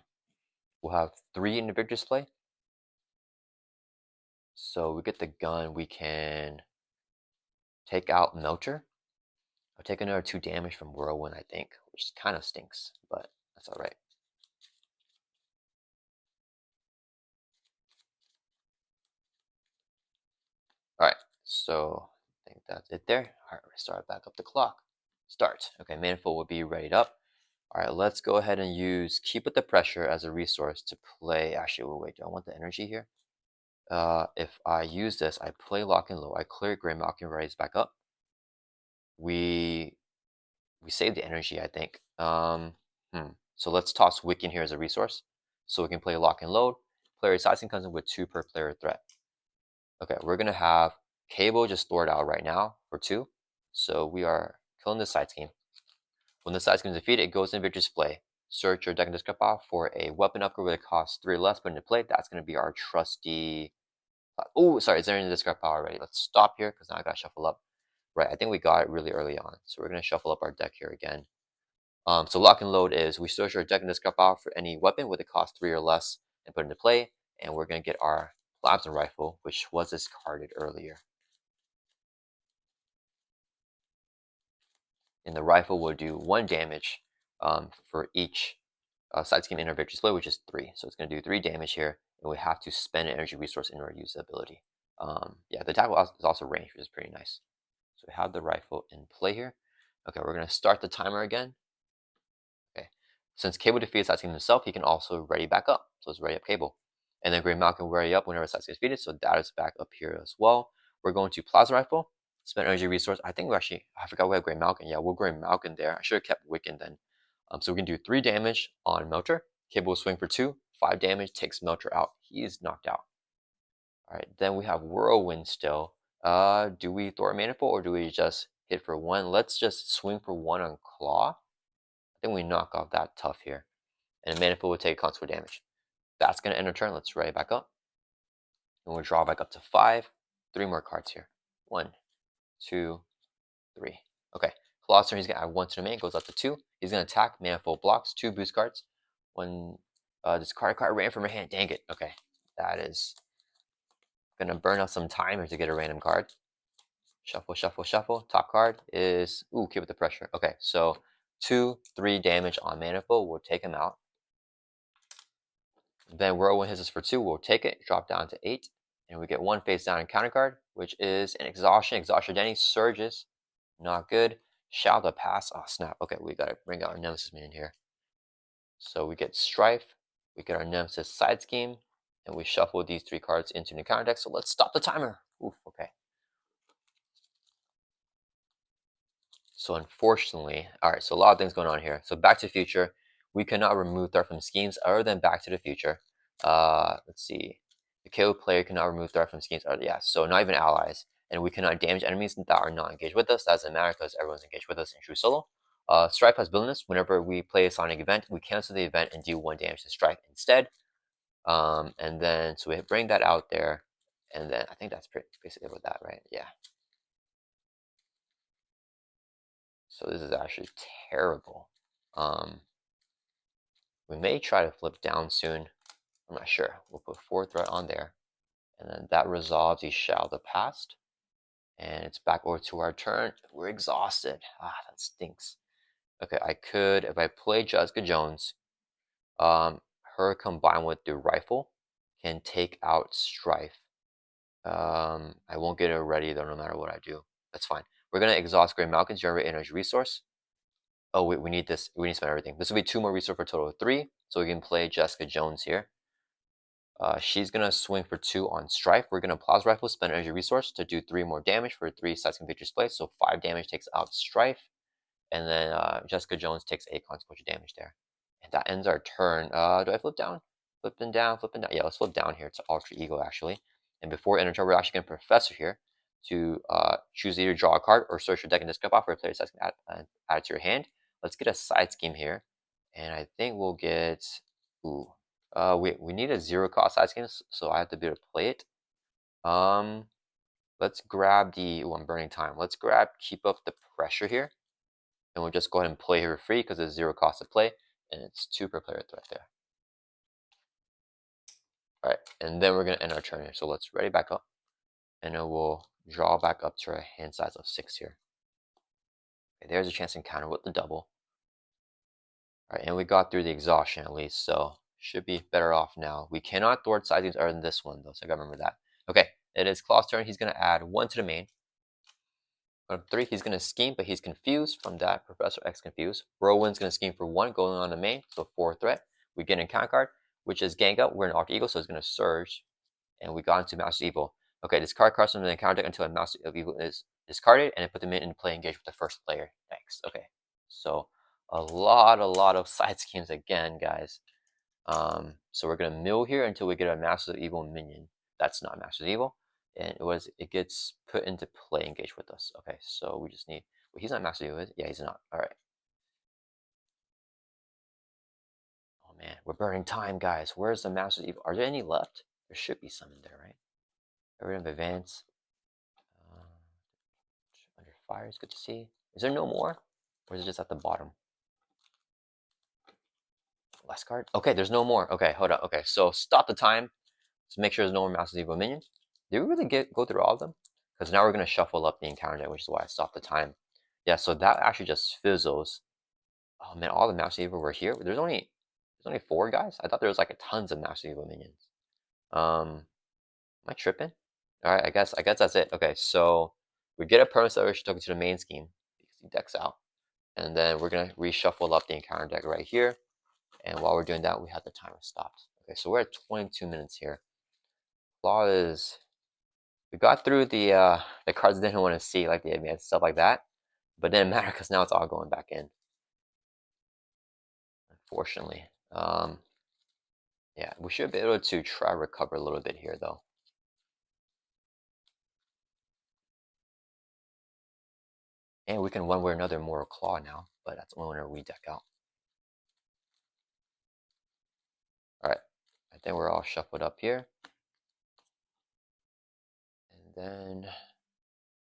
We'll have 3 individual display. So we get the gun. We can take out Melter. I'll take another 2 damage from Whirlwind, I think, which kind of stinks, but that's alright. Alright, so I think that's it there. Alright, start back up the clock. Start. Okay, Manifold will be readied up. Alright, let's go ahead and use Keep With The Pressure as a resource to play. Actually, wait, do I want the energy here? If I use this, I play Lock and Low. I clear Grey Malkin, rise back up. We save the energy, I think. So let's toss Wiccan here as a resource. So we can play Lock and Load. Player sizing comes in with 2 per player threat. Okay, we're going to have Cable just stored out right now for 2. So we are killing the side scheme. When the side scheme is defeated, it goes in victory display. Search your deck and discard pile for a weapon upgrade that costs 3 or less, put into play. That's going to be our trusty. Oh, sorry, is there in the discard pile already? Let's stop here because now I got to shuffle up. Right, I think we got it really early on. So we're going to shuffle up our deck here again. So lock and load is we search our deck and discard pile for any weapon with a cost 3 or less and put into play. And we're going to get our Plasma Rifle, which was discarded earlier. And the rifle will do 1 damage for each side scheme inner victory display, which is 3. So it's going to do 3 damage here, and we have to spend an energy resource in order to use the ability. Yeah, the attack is also ranged, which is pretty nice. So we have the rifle in play here. Okay, we're going to start the timer again. Okay, since Cable defeats side scheme himself, he can also ready back up. So it's ready up Cable. And then Grey Malkin will ready up whenever side scheme is defeated, so that is back up here as well. We're going to Plasma Rifle. Spend energy resource. I think we actually, I forgot we have Grey Malkin. Yeah, we'll Grey Malkin there. I should have kept Wiccan then. So we can do 3 damage on Melter. Cable will swing for 2. 5 damage, takes Melter out. He is knocked out. Alright, then we have Whirlwind still. Do we thwart Manifold or do we just hit for 1? Let's just swing for 1 on Klaw. I think we knock off that tough here. And Manifold will take consequent damage. That's going to end our turn. Let's ready back up. And we'll draw back up to 5. 3 more cards here. 1, 2, 3. Okay. Claw's turn, he's going to add 1 to the main, goes up to 2. He's going to attack, Manifold blocks, 2 boost cards. 1, discard a card ran from your hand. Dang it. Okay. That is going to burn up some time here to get a random card. Shuffle, shuffle, shuffle. Top card is, ooh, Keep With The Pressure. Okay, so 2, 3 damage on Manifold. We'll take him out. Then Whirlwind hits us for 2. We'll take it, drop down to 8. And we get 1 face down and counter card, which is an Exhaustion. Exhaustion Denny surges. Not good. Shall the pass. Oh, snap. Okay, we got to bring out our Nemesis minion here. So we get Strife. We get our Nemesis side scheme, and we shuffle these 3 cards into the encounter deck. So let's stop the timer. Oof, okay. So unfortunately, all right, so a lot of things going on here. So Back to the Future, we cannot remove threat from schemes other than Back to the Future. Let's see. The KO player cannot remove threat from schemes other, yeah, so not even allies. And we cannot damage enemies that are not engaged with us. That doesn't matter because everyone's engaged with us in true solo. Strife has villainous. Whenever we play a Sonic event, we cancel the event and do 1 damage to Strife instead. And then, so we bring that out there. And then I think that's basically with that, right? Yeah. So this is actually terrible. We may try to flip down soon. I'm not sure. We'll put 4 threat on there. And then that resolves the Shadow of the Past. And it's back over to our turn. We're exhausted. Ah, that stinks. Okay, I could, if I play Jessica Jones, her combined with the rifle can take out Strife. I won't get it ready though, no matter what I do. That's fine. We're gonna exhaust Grey Malkin, generate energy resource. Oh, we need this. We need to spend everything. This will be 2 more resources for a total of 3. So we can play Jessica Jones here. She's gonna swing for 2 on Strife. We're gonna Plasma Rifle, spend energy resource to do 3 more damage for 3 sides can victory display. So 5 damage takes out Strife. And then Jessica Jones takes 8 consequential damage there. And that ends our turn. Do I flip down? Flipping down, flipping down. Yeah, let's flip down here to Alter Ego actually. And before enter turn, we're actually going to Professor here to choose either draw a card or search your deck and discard off for a player can add it to your hand. Let's get a side scheme here. And I think we'll get, ooh, we need a 0 cost side scheme, so I have to be able to play it. Let's grab the, ooh, I'm burning time. Let's grab Keep Up the Pressure here. And we'll just go ahead and play here for free because it's 0 cost to play, and it's 2 per player right there. All right, and then we're gonna end our turn here. So let's ready back up, and then we'll draw back up to our hand size of 6 here. Okay, there's a chance to encounter with the double. All right, and we got through the exhaustion at least, so should be better off now. We cannot thwart side schemes other than this one though, so I gotta remember that. Okay, it is Claw's turn. He's gonna add 1 to the main. On 3, he's going to scheme, but he's confused from that. Professor X confused. Whirlwind's going to scheme for 1, going on the main, so 4 threat. We get an encounter card, which is Gang Up. We're an Alter Ego, so it's going to Surge. And we got into Master Evil. Okay, discard cards from the encounter deck until a Master of Evil is discarded, and put them in play engage with the first player. Thanks. Okay, so a lot of side schemes again, guys. So we're going to mill here until we get a Master of Evil minion. That's not Master of Evil. And it gets put into play engage with us. Okay, so we just need, well, he's not Master Evil, is he? Yeah, he's not. All right. Oh man, we're burning time, guys. Where's the Master Evil? Are there any left? There should be some in there, right? Get rid of advance. Under fire is good to see. Is there no more? Or is it just at the bottom? Last card? Okay, there's no more. Okay, hold up. Okay, so stop the time. Let's make sure there's no more Master Evil minions. Did we really go through all of them? Because now we're going to shuffle up the encounter deck, which is why I stopped the time. Yeah, so that actually just fizzles. Oh man, all the Master Evil were here. There's only 4 guys. I thought there was like tons of Master Evil minions. Am I tripping? All right, I guess that's it. Okay, so we get a permanent celebration token to the main scheme because he decks out, and then we're gonna reshuffle up the encounter deck right here. And while we're doing that, we have the timer stopped. Okay, so we're at 22 minutes here. Flaw is, we got through the cards I didn't want to see, like the advanced stuff like that, but it didn't matter because now it's all going back in. Unfortunately, yeah, we should be able to try to recover a little bit here though. And we can one way or another more Claw now, but that's only when we deck out. Alright, I think we're all shuffled up here. And then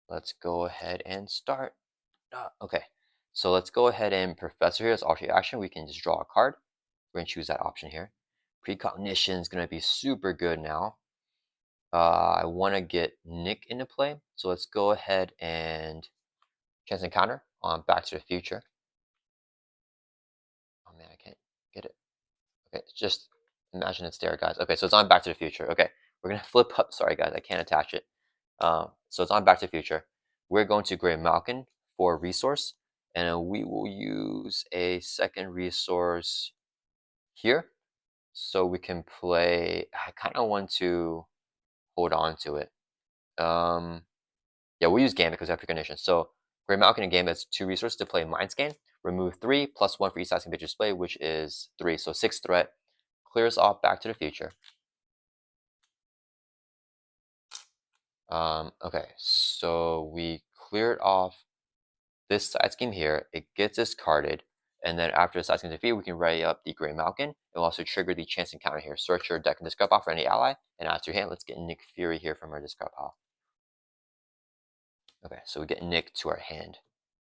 let's go ahead and start. Okay, so let's go ahead and Professor here as alternate action. We can just draw a card. We're going to choose that option here. Precognition is going to be super good now. I want to get Nick into play. So let's go ahead and chance encounter on Back to the Future. Oh man, I can't get it. Okay, just imagine it's there, guys. Okay, so it's on Back to the Future. Okay, we're gonna flip up. Sorry, guys, I can't attach it. So it's on Back to the Future. We're going to Grey Malkin for a resource, and we will use a second resource here. So we can play. I kind of want to hold on to it. Yeah, we'll use Gambit because we have preconditions. So Grey Malkin and Gambit has 2 resources to play Mind Scan. Remove 3 plus 1 for each size bitch display, which is 3. So 6 threat. Clears off Back to the Future. Okay, so we cleared off this side scheme here. It gets discarded. And then after the side scheme defeat, we can ready up the Grey Malkin. It will also trigger the chance encounter here. Search your deck and discard pile for any ally. And add to your hand. Let's get Nick Fury here from our discard pile. Okay, so we get Nick to our hand.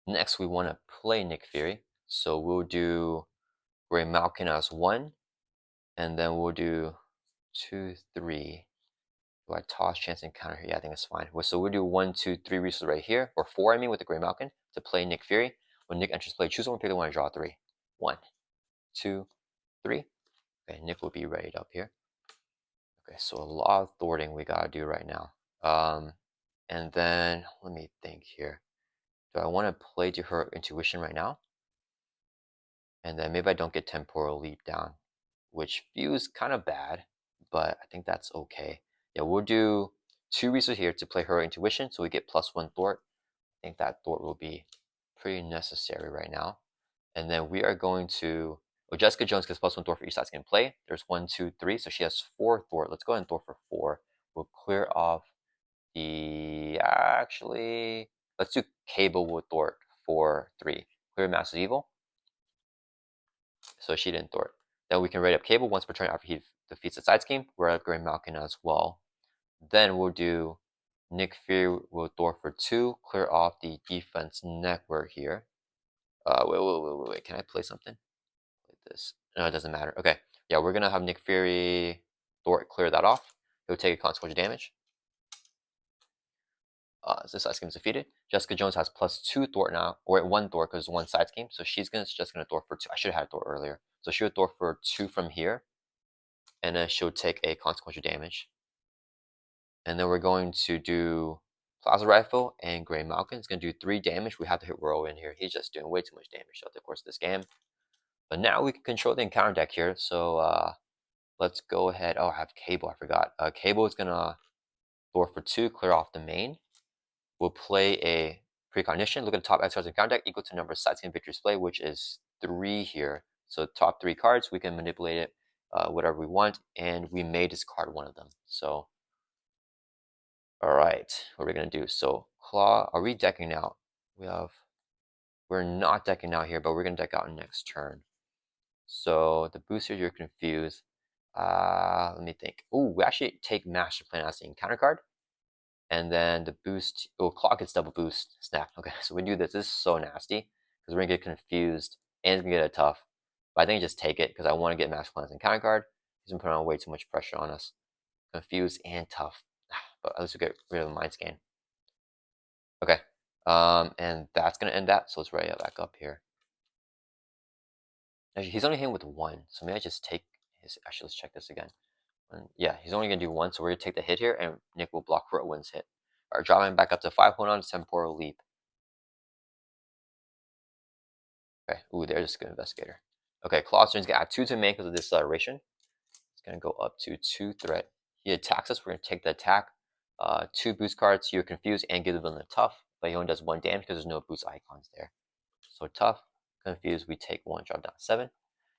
Next, we want to play Nick Fury. So we'll do Grey Malkin as 1. And then we'll do 2, 3. Do I toss chance encounter here? Yeah, I think that's fine. So we'll do 1, 2, 3 resources right here, or 4, I mean, with the Grey Malkin to play Nick Fury. When Nick enters play, choose one, pick the one, and draw 3. 1, 2, 3. Okay, Nick will be ready up here. Okay, so a lot of thwarting we gotta do right now. And then let me think here. Do I want to play to her intuition right now? And then maybe I don't get temporal leap down, which feels kind of bad, but I think that's okay. Yeah, we'll do 2 resources here to play her intuition, so we get +1 thwart. I think that thwart will be pretty necessary right now. And then we are going to, well, Jessica Jones gets +1 thwart for each side can play. There's 1, 2, 3, so she has 4 thwart. Let's go ahead and thwart for 4. We'll clear off the, actually, let's do Cable with thwart for 3. Clear Massive Evil. So she didn't thwart. Then we can ready up Cable once per turn after he defeats the side scheme. We're upgrading Malkin as well. Then we'll do Nick Fury will thwart for 2, clear off the defense network here. Wait. Can I play something like this? No, it doesn't matter. Okay. Yeah, we're gonna have Nick Fury thwart clear that off. He'll take a consequential damage. This side scheme is defeated. Jessica Jones has +2 thwart now, or 1 thwart because it's 1 side scheme. So she's just gonna thwart for 2. I should have had thwart earlier. So she would thwart for 2 from here, and then she'll take a consequential damage. And then we're going to do Plaza Rifle and Grey Malkin. It's going to do 3 damage. We have to hit Whirl in here. He's just doing way too much damage throughout the course of this game. But now we can control the encounter deck here. So let's go ahead. Oh, I have Cable. I forgot. Cable is going to thwart for 2, clear off the main. We'll play a Precognition. Look at the top X cards in encounter deck equal to number of side scheme victory display, which is 3 here. So top 3 cards, we can manipulate it whatever we want. And we may discard one of them. So all right, what are we gonna do? So Klaw, are we decking out? We're not decking out here, but we're gonna deck out next turn. So the boosters, you're confused. Let me think. Oh, we actually take Master Plan as the encounter card, and then the boost. Oh, Klaw gets double boost. Snap. Okay, so we do this. This is so nasty because we're gonna get confused and it's gonna get a tough. But I think I just take it because I want to get Master Plan as the encounter card. He's been putting on way too much pressure on us. Confused and tough. But at least we get rid of the mind scan. Okay. And that's gonna end that. So let's write it back up here. Actually, he's only hitting with 1, so maybe I just take his. Actually, let's check this again. Yeah, he's only gonna do 1, so we're gonna take the hit here, and Nick will block for a wins hit. Alright, dropping back up to 5. Hold on to temporal leap. Okay. Ooh, there's a good investigator. Okay, Claw's gonna add 2 to make because of this acceleration. It's gonna go up to 2 threat. He attacks us. We're gonna take the attack. 2 boost cards. You're confused and give the villain a tough, but he only does 1 damage because there's no boost icons there. So tough, confused, we take 1, drop down 7.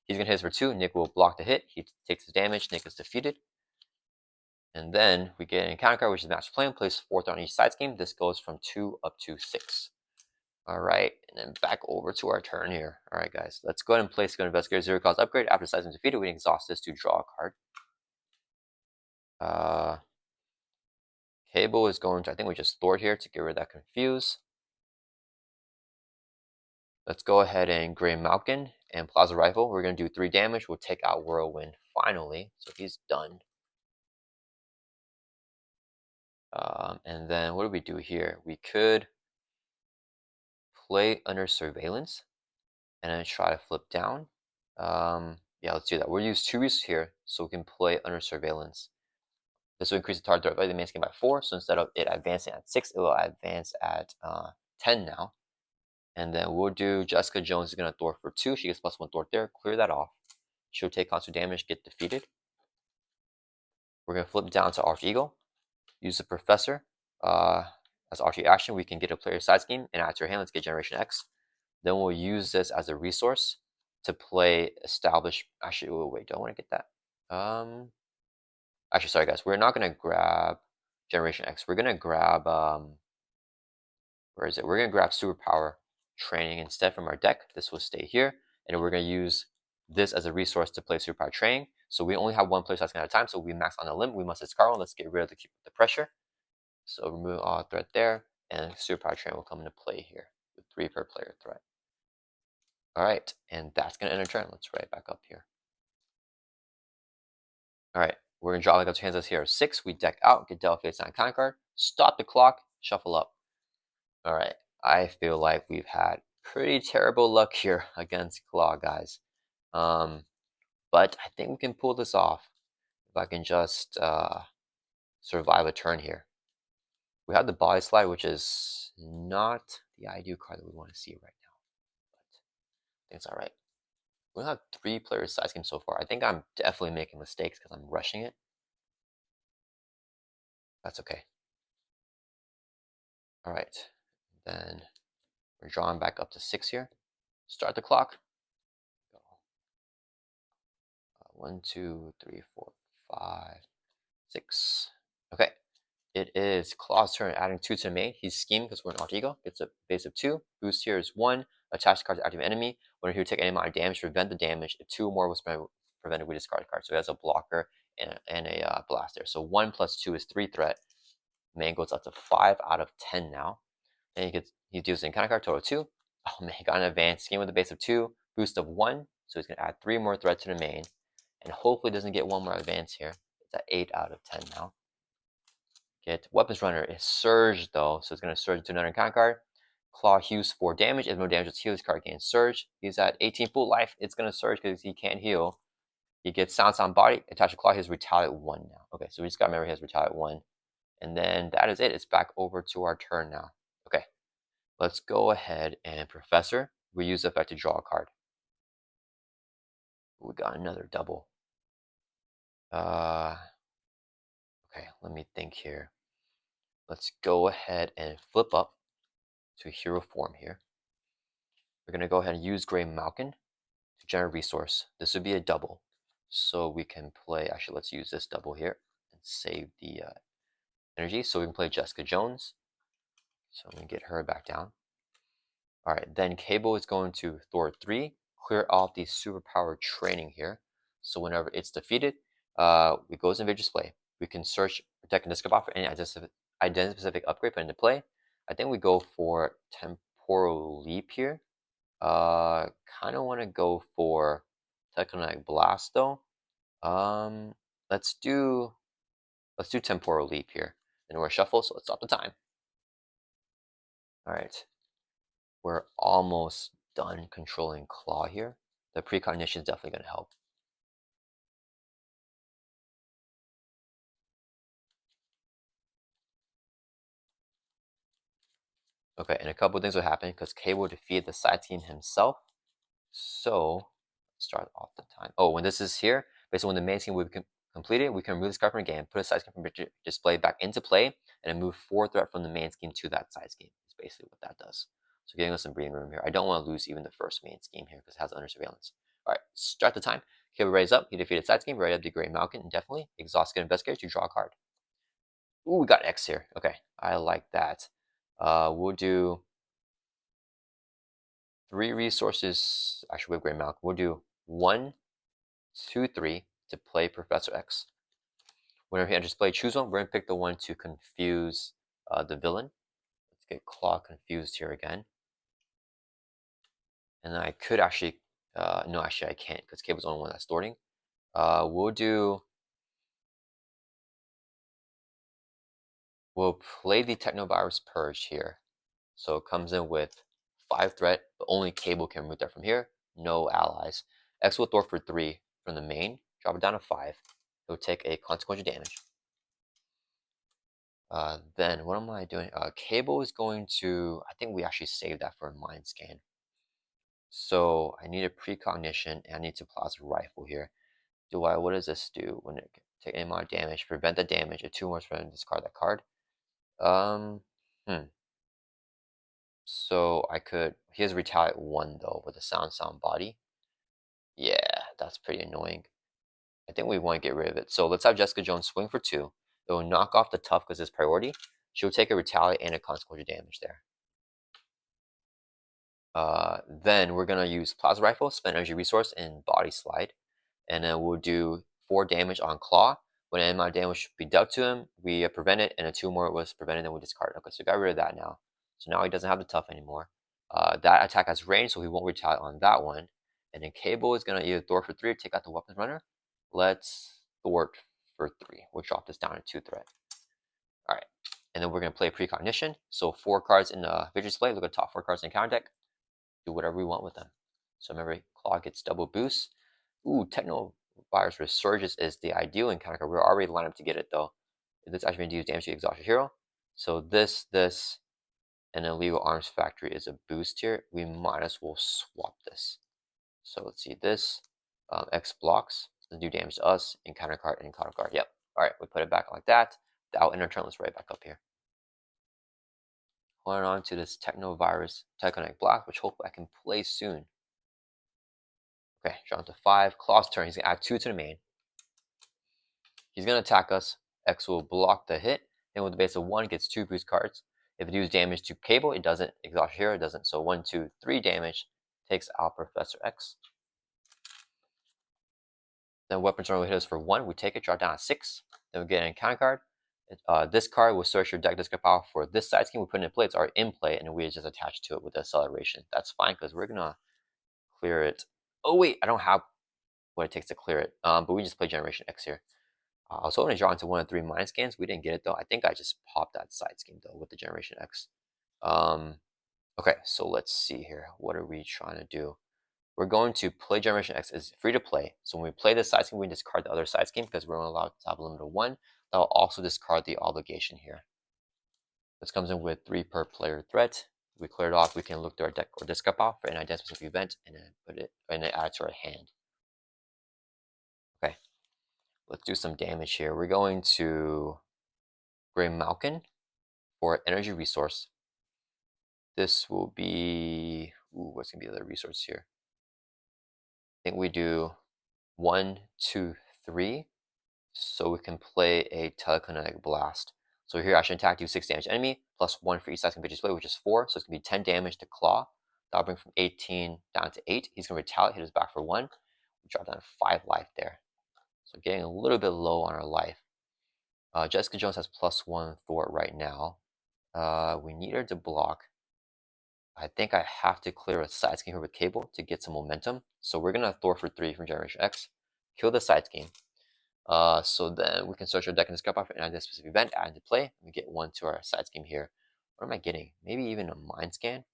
He's gonna hit us for 2. Nick will block the hit. He takes his damage. Nick is defeated. And then we get an encounter card, which is Master Plan. Place 4 on each side scheme. This goes from 2 up to 6. All right, and then back over to our turn here. All right, guys, let's go ahead and place Go Investigator 0 cost upgrade. After side scheme defeated, we can exhaust this to draw a card. Cable is going to, I think we just thwart here to get rid of that confuse. Let's go ahead and Grey Malkin and Plaza Rifle. We're going to do 3 damage. We'll take out Whirlwind finally. So he's done. And then what do we do here? We could play under surveillance and then try to flip down. Yeah, let's do that. We'll use 2 resources here so we can play under surveillance. This will increase the target threat by the main scheme by 4. So instead of it advancing at 6, it will advance at 10 now. And then we'll do Jessica Jones is going to thwart for 2. She gets +1 thwart there. Clear that off. she'll take constant damage, get defeated. We're going to flip down to Arch Eagle, use the Professor. As Arch action, we can get a player side scheme and add to our hand. Let's get Generation X. Then we'll use this as a resource to play establish. Actually, wait, do I want to get that? Actually, sorry guys, we're not going to grab Generation X. We're going to grab, where is it? We're going to grab Superpower Training instead from our deck. This will stay here. And we're going to use this as a resource to play Superpower Training. So we only have one player at a time. So we max on the limit. We must discard one. Let's get rid of the pressure. So remove all threat there. And Superpower Training will come into play here with 3 per player threat. All right. And that's going to end our turn. Let's write it back up here. All right. We're going to draw like our hands us here. 6. We deck out. Get dealt face on con card. Stop the clock. Shuffle up. All right. I feel like we've had pretty terrible luck here against Klaw, guys. But I think we can pull this off if I can just survive a turn here. We have the body slide, which is not the ideal card that we want to see right now. But I think it's all right. We have 3 players side scheme so far. I think I'm definitely making mistakes because I'm rushing it. That's okay. All right. Then we're drawing back up to 6 here. Start the clock. 1, 2, 3, 4, 5, 6. Okay. It is Klaw's turn, adding 2 to the main. He's scheming because we're an Alt Ego. It's a base of 2. Boost here is 1. Attach the card to active enemy. When he would take any amount of damage, prevent the damage. If 2 or more was prevented, we discard a card. So he has a blocker and a blaster. So 1 plus 2 is 3 threat. Main goes up to 5 out of 10 now. And he deals an encounter card, total 2. Oh man, he got an advanced scheme with a base of 2. Boost of 1. So he's going to add 3 more threat to the main. And hopefully doesn't get 1 more advance here. It's at 8 out of 10 now. Get Weapons Runner is Surge though, so it's going to surge into another encounter card. Klaw heals 4 damage. If no damage is healed, this card gains Surge. He's at 18 full life. It's going to surge because he can't heal. He gets Sound Body. Attach to Klaw, he has Retaliate 1 now. Okay, so we just got to remember he has Retaliate 1. And then that is it. It's back over to our turn now. Okay, let's go ahead and Professor. We use the effect to draw a card. We got another double. Okay, let me think here. Let's go ahead and flip up to hero form here. We're going to go ahead and use Gray Malkin to generate resource. This would be a double. So we can play, actually let's use this double here and save the energy. So we can play Jessica Jones. So I'm going to get her back down. All right, then Cable is going to Thor 3, clear off the superpower training here. So whenever it's defeated, it goes in video display. We can search, protect, and discard for any identity-specific upgrade put into play. I think we go for Temporal Leap here. Kind of want to go for Tectonic Blast though. Let's do Temporal Leap here. And we're shuffle, so let's stop the time. All right. We're almost done controlling Klaw here. The precognition is definitely going to help. Okay, and a couple of things will happen because K will defeat the side team himself. So, let's start off the time. Oh, when this is here, basically when the main team will be completed, we can remove this card from the game, put a side scheme from display back into play, and then move 4 threat from the main scheme to that side scheme. That's basically what that does. So giving us some breathing room here. I don't want to lose even the first main scheme here because it has under surveillance. All right, start the time. K will raise up. He defeated side scheme. Right up to Gray Malkin indefinitely. Exhaust Investigator to draw a card. Ooh, we got X here. Okay, I like that. We'll do 3 resources. Actually, with Gray Malkin, we'll do 1, 2, 3 to play Professor X. Whenever he enters play, choose one. We're going to pick the one to confuse the villain. Let's get Klaw confused here again. And I could actually, no, actually I can't because Cable's the only one that's sorting. We'll play the Technovirus Purge here. So it comes in with 5 threat, but only Cable can remove that from here. No allies. X will throw for 3 from the main. Drop it down to 5. It'll take a consequential damage. Then what am I doing? Cable is going to, I think we actually saved that for a mind scan. So I need a precognition and I need to plasma rifle here. What does this do when it take any amount of damage? Prevent the damage. If 2 more friends discard that card. Um, hmm. So he has retaliate 1 though with a sound body. Yeah, that's pretty annoying. I think we want to get rid of it. So let's have Jessica Jones swing for 2. It will knock off the tough because it's priority. She'll take a retaliate and a consequential damage there. Then we're gonna use Plasma Rifle, spend energy resource, and Body Slide. And then we'll do 4 damage on Klaw. When any amount of damage should be dealt to him, we prevent it, and a 2 more was prevented, and we discard. Okay, so we got rid of that now. So now he doesn't have the tough anymore. That attack has range, so he won't retaliate on that one. And then Cable is gonna either thwart for 3 or take out the weapons runner. Let's thwart for 3. We'll drop this down to 2 threat. Alright. And then we're gonna play Precognition. So 4 cards in the victory display. Look at the top 4 cards in the counter deck. Do whatever we want with them. So remember, Claw gets double boost. Ooh, Techno Virus Resurgence is the ideal encounter. We're already lined up to get it though. This actually deals damage to exhaust your hero. So this, and then Legal Arms Factory is a boost here. We might as well swap this. So let's see this. X blocks. Doesn't do damage to us. Encounter card and encounter card. Yep. Alright, we put it back like that. The out inner turn, let's right back up here. Holding on to this Techno Virus Tectonic Block, which hopefully I can play soon. Okay, drawn to 5. Claw's turn. He's going to add 2 to the main. He's going to attack us. X will block the hit. And with the base of 1, gets 2 boost cards. If it deals damage to Cable, it doesn't. Exhaust Hero, it doesn't. So 1, 2, 3 damage. Takes out Professor X. Then Weapons Runner will hit us for 1. We take it, draw down to 6. Then we get an encounter card. This card will search your deck discard pile for this side scheme. We put it in play. It's already in play. And we just attach to it with the acceleration. That's fine because we're going to clear it. Oh, wait. I don't have what it takes to clear it. But we just play Generation X here. I was hoping to draw into 1 of 3 mind scans. We didn't get it though. I think I just popped that side scheme though with the Generation X. Okay, so let's see here. What are we trying to do? We're going to play Generation X. It's free to play. So when we play this side scheme, we discard the other side scheme because we're only allowed to have a limit of 1. That'll also discard the obligation here. This comes in with 3 per player threat. We clear it off. We can look through our deck or discard pile for an identified specific event and then put it and then add it to our hand. Okay. Let's do some damage here. We're going to Gray Malkin for energy resource. This will be, what's going to be the other resource here? I think we do 1, 2, 3. So we can play a Telekinetic Blast. So here I should attack, do 6 damage enemy, plus 1 for each side can display, which is 4. So it's going to be 10 damage to Claw. That'll bring from 18 down to 8. He's going to retaliate, hit us back for 1. We drop down 5 life there. So getting a little bit low on our life. Jessica Jones has +1 thwart right now. We need her to block. I think I have to clear a side scheme here with Cable to get some momentum. So we're going to thwart for 3 from Generation X. Kill the side scheme. So then we can search our deck and discard for an specific event, add into play. We get 1 to our side scheme here. What am I getting? Maybe even a mind scan?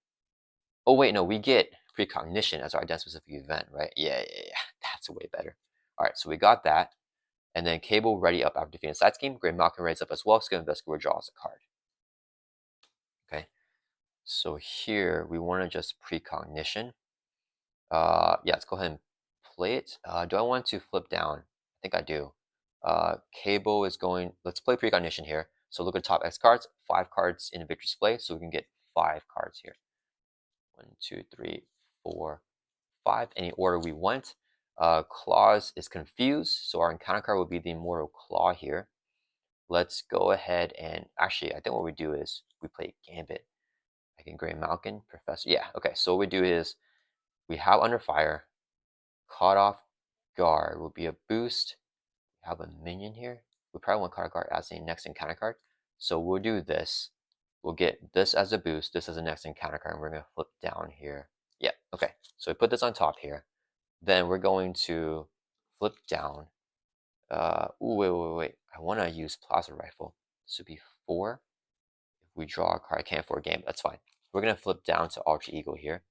Oh wait, no, we get precognition as our identity specific event, right? Yeah. That's way better. Alright, so we got that. And then Cable ready up after defeating a side scheme. Gray Malcolm ready up as well. Skill Investigator draws a card. Okay. So here we want to just precognition. Yeah, let's go ahead and play it. Do I want to flip down? I think I do. Cable is going, let's play precognition here. So look at the top X cards, 5 cards in the victory display, so we can get 5 cards here. 1, 2, 3, 4, 5, any order we want. Claws is confused, so our encounter card will be the Immortal Claw here. Let's go ahead and, actually, I think what we do is we play Gambit. I can Gray Malkin, Professor, yeah, okay, so what we do is, we have Under Fire, Caught Off Guard will be a boost. We have a minion here. We probably want Caught Off Guard as the next encounter card. So we'll do this. We'll get this as a boost, this as a next encounter card, and we're going to flip down here. Yeah, okay. So we put this on top here. Then we're going to flip down. Wait. I want to use Plasma Rifle. This would be 4. If we draw a card, I can't afford a game, that's fine. We're going to flip down to Ultra Ego here.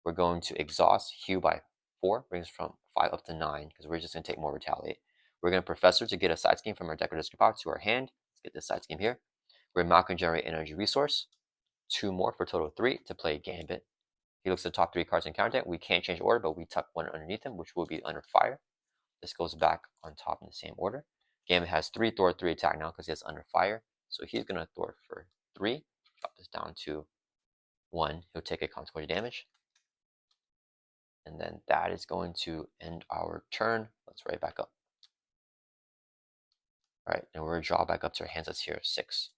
We're going to exhaust Hue by 4, brings from 5 up to 9, because we're just going to take more Retaliate. We're going to Professor to get a side scheme from our deck or discard pile to our hand. Let's get this side scheme here. We're Malcolm generate energy resource. 2 more for a total of 3 to play Gambit. He looks at the top 3 cards in counter deck. We can't change order, but we tuck one underneath him, which will be under fire. This goes back on top in the same order. Gambit has 3 Thor, 3 attack now because he has under fire. So he's going to Thor for 3. Drop this down to 1. He'll take a consequential damage. And then that is going to end our turn. Let's right back up. All right, and we're going to draw back up to our hands. That's here, 6.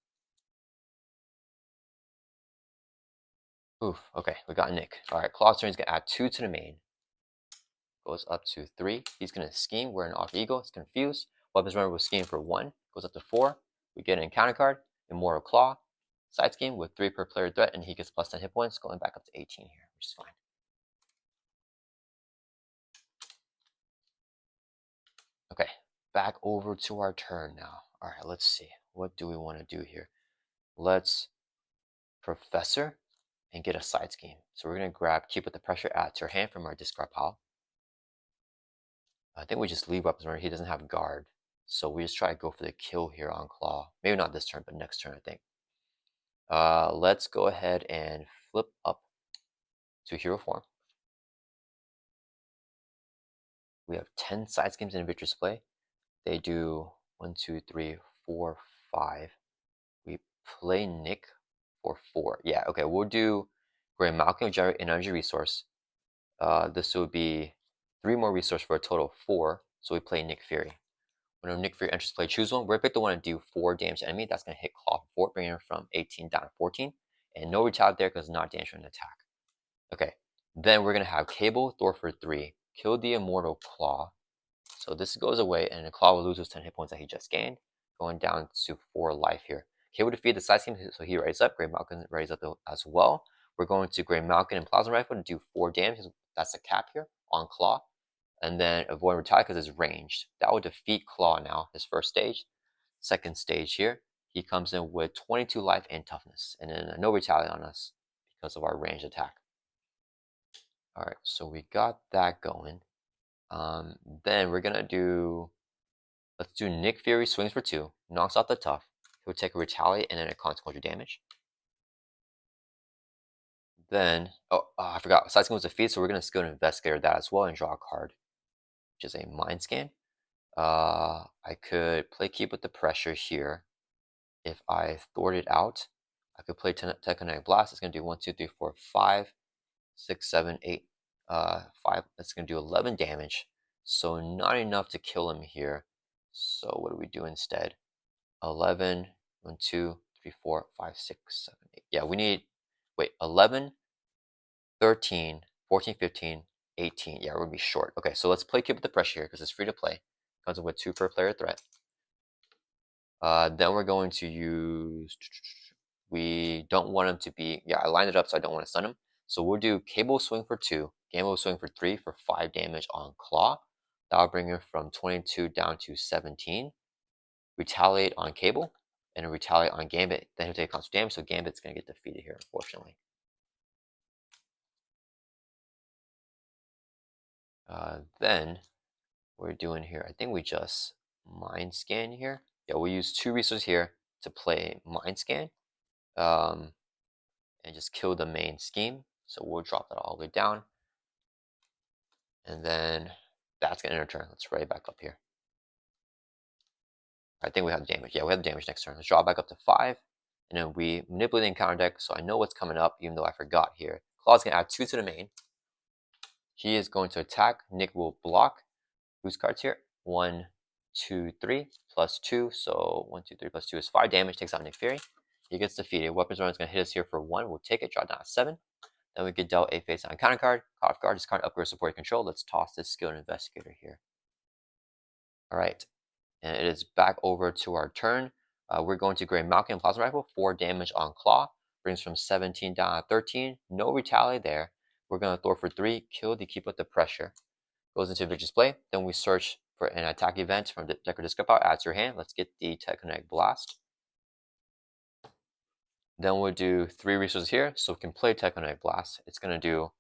Oof, okay, we got Nick. All right, Klaw's turn is going to add 2 to the main. Goes up to 3. He's going to scheme. We're an off eagle. It's confused. Weapons runner will scheme for 1. Goes up to 4. We get an encounter card. Immortal Klaw. Side scheme with 3 per player threat, and he gets plus 10 hit points, going back up to 18 here, which is fine. Okay, back over to our turn now. All right, let's see. What do we want to do here? Let's Professor and get a side scheme. So we're going to grab Keep with the Pressure, add to our hand from our discard pile. I think we just leave weapons runner. He doesn't have guard. So we just try to go for the kill here on Klaw. Maybe not this turn, but next turn, I think. Let's go ahead and flip up to hero form. We have 10 side schemes in Victor's play. They do 1, 2, 3, 4, 5. We play Nick for 4. Yeah, okay, we'll do Grey Malcolm, generate an energy resource. This would be 3 more resources for a total of 4. So we play Nick Fury. When Nick Fury enters play, choose one. We're pick the one to do 4 damage to enemy. That's going to hit Klaw for 4, bringing her from 18 down to 14. And no retaliate there because it's not damage from an attack. Okay, then we're going to have Cable, Thor for 3. Kill the Immortal Klaw. So this goes away, and the Klaw will lose those 10 hit points that he just gained, going down to 4 life here. Cable defeated the side scheme, so he rises up. Grey Malkin rises up as well. We're going to Grey Malkin and Plasma Rifle to do 4 damage. That's a cap here on Klaw. And then avoid retaliate because it's ranged. That will defeat Klaw now, his first stage. Second stage here, he comes in with 22 life and toughness, and then no retaliate on us because of our ranged attack. All right, so we got that going. Then we're gonna do, let's do Nick Fury swings for 2, knocks out the tough. He'll take a retaliate and then a consequential damage. Then, I forgot, side scan was defeated, so we're gonna go to Investigator that as well and draw a card, which is a Mind Scan. I could play Keep with the Pressure here. If I thwart it out, I could play Tectonic Blast. It's gonna do 1, 2, 3, 4, 5, 6, 7, 8, 5. That's gonna do 11 damage. So not enough to kill him here. So what do we do instead? 11, 1, 2, 3, 4, 5, 6, 7, 8. Yeah, we need, 11, 13, 14, 15, 18. Yeah, we're gonna be short. Okay, so let's play Keep with the Pressure here because it's free to play. Comes with 2 per player threat. Then we're going to use, we don't want him to be, I lined it up so I don't want to stun him. So we'll do Cable swing for 2, Gambit swing for 3 for 5 damage on Klaw. That'll bring her from 22 down to 17. Retaliate on Cable, and a retaliate on Gambit. Then he'll take constant damage, so Gambit's going to get defeated here, unfortunately. Then we're doing here, I think we just Mind Scan here. Yeah, we'll use 2 resources here to play Mind Scan. And just kill the main scheme. So we'll drop that all the way down. And then that's going to end our turn. Let's right back up here. I think we have damage. Yeah, we have damage next turn. Let's draw back up to 5. And then we manipulate the encounter deck, so I know what's coming up, even though I forgot here. Claw's going to add 2 to the main. He is going to attack. Nick will block. Whose cards here? 1, 2, 3, plus 2. So 1, 2, 3, plus 2 is 5 damage. Takes out Nick Fury. He gets defeated. Weapons runner is going to hit us here for 1. We'll take it. Draw down to 7. Then we get dealt a face on counter card. Caught off guard. This card upgrades support control. Let's toss this skilled investigator here. All right, and it is back over to our turn. We're going to Grey Malkin Plasma Rifle. 4 damage on Klaw. Brings from 17 down to 13. No retaliate there. We're going to Thor for 3. Kill to keep with the pressure. Goes into Victor's play. Then we search for an attack event from the deck or discard pile. Add to your hand. Let's get the Tectonic Blast. Then we'll do 3 resources here, so we can play Tectonic Blast. It's going to do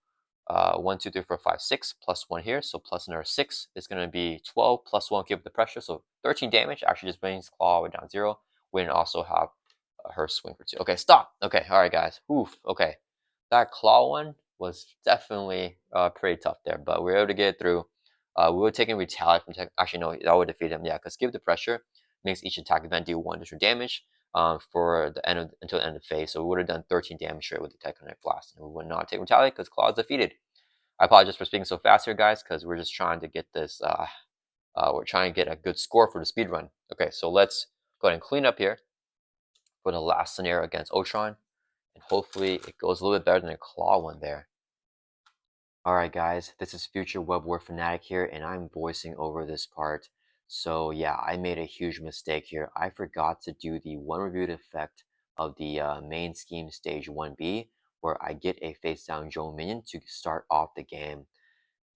1, 2, 3, 4, 5, 6, plus 1 here, so plus another 6. It's going to be 12 plus 1, keep up the pressure, so 13 damage. Actually just brings Klaw way down 0. We can also have her swing for 2. Okay, stop. Okay, alright guys. Oof, okay. That Klaw one was definitely pretty tough there, but we were able to get it through. We were taking retaliate from tech. Actually, no, that would defeat him. Yeah, because give the pressure makes each attack event deal 1 additional damage for the end of until the end of the phase. So we would have done 13 damage straight with the Tectonic Blast, and we would not take retaliate because Claw is defeated. I apologize for speaking so fast here, guys, because we're just trying to get this. We're trying to get a good score for the speed run. Okay, so let's go ahead and clean up here for the last scenario against Ultron, and hopefully it goes a little bit better than a Claw one there. Alright guys, this is Future Web War Fanatic here, and I'm voicing over this part. So yeah, I made a huge mistake here. I forgot to do the one reviewed effect of the main scheme stage 1B, where I get a face down drone minion to start off the game.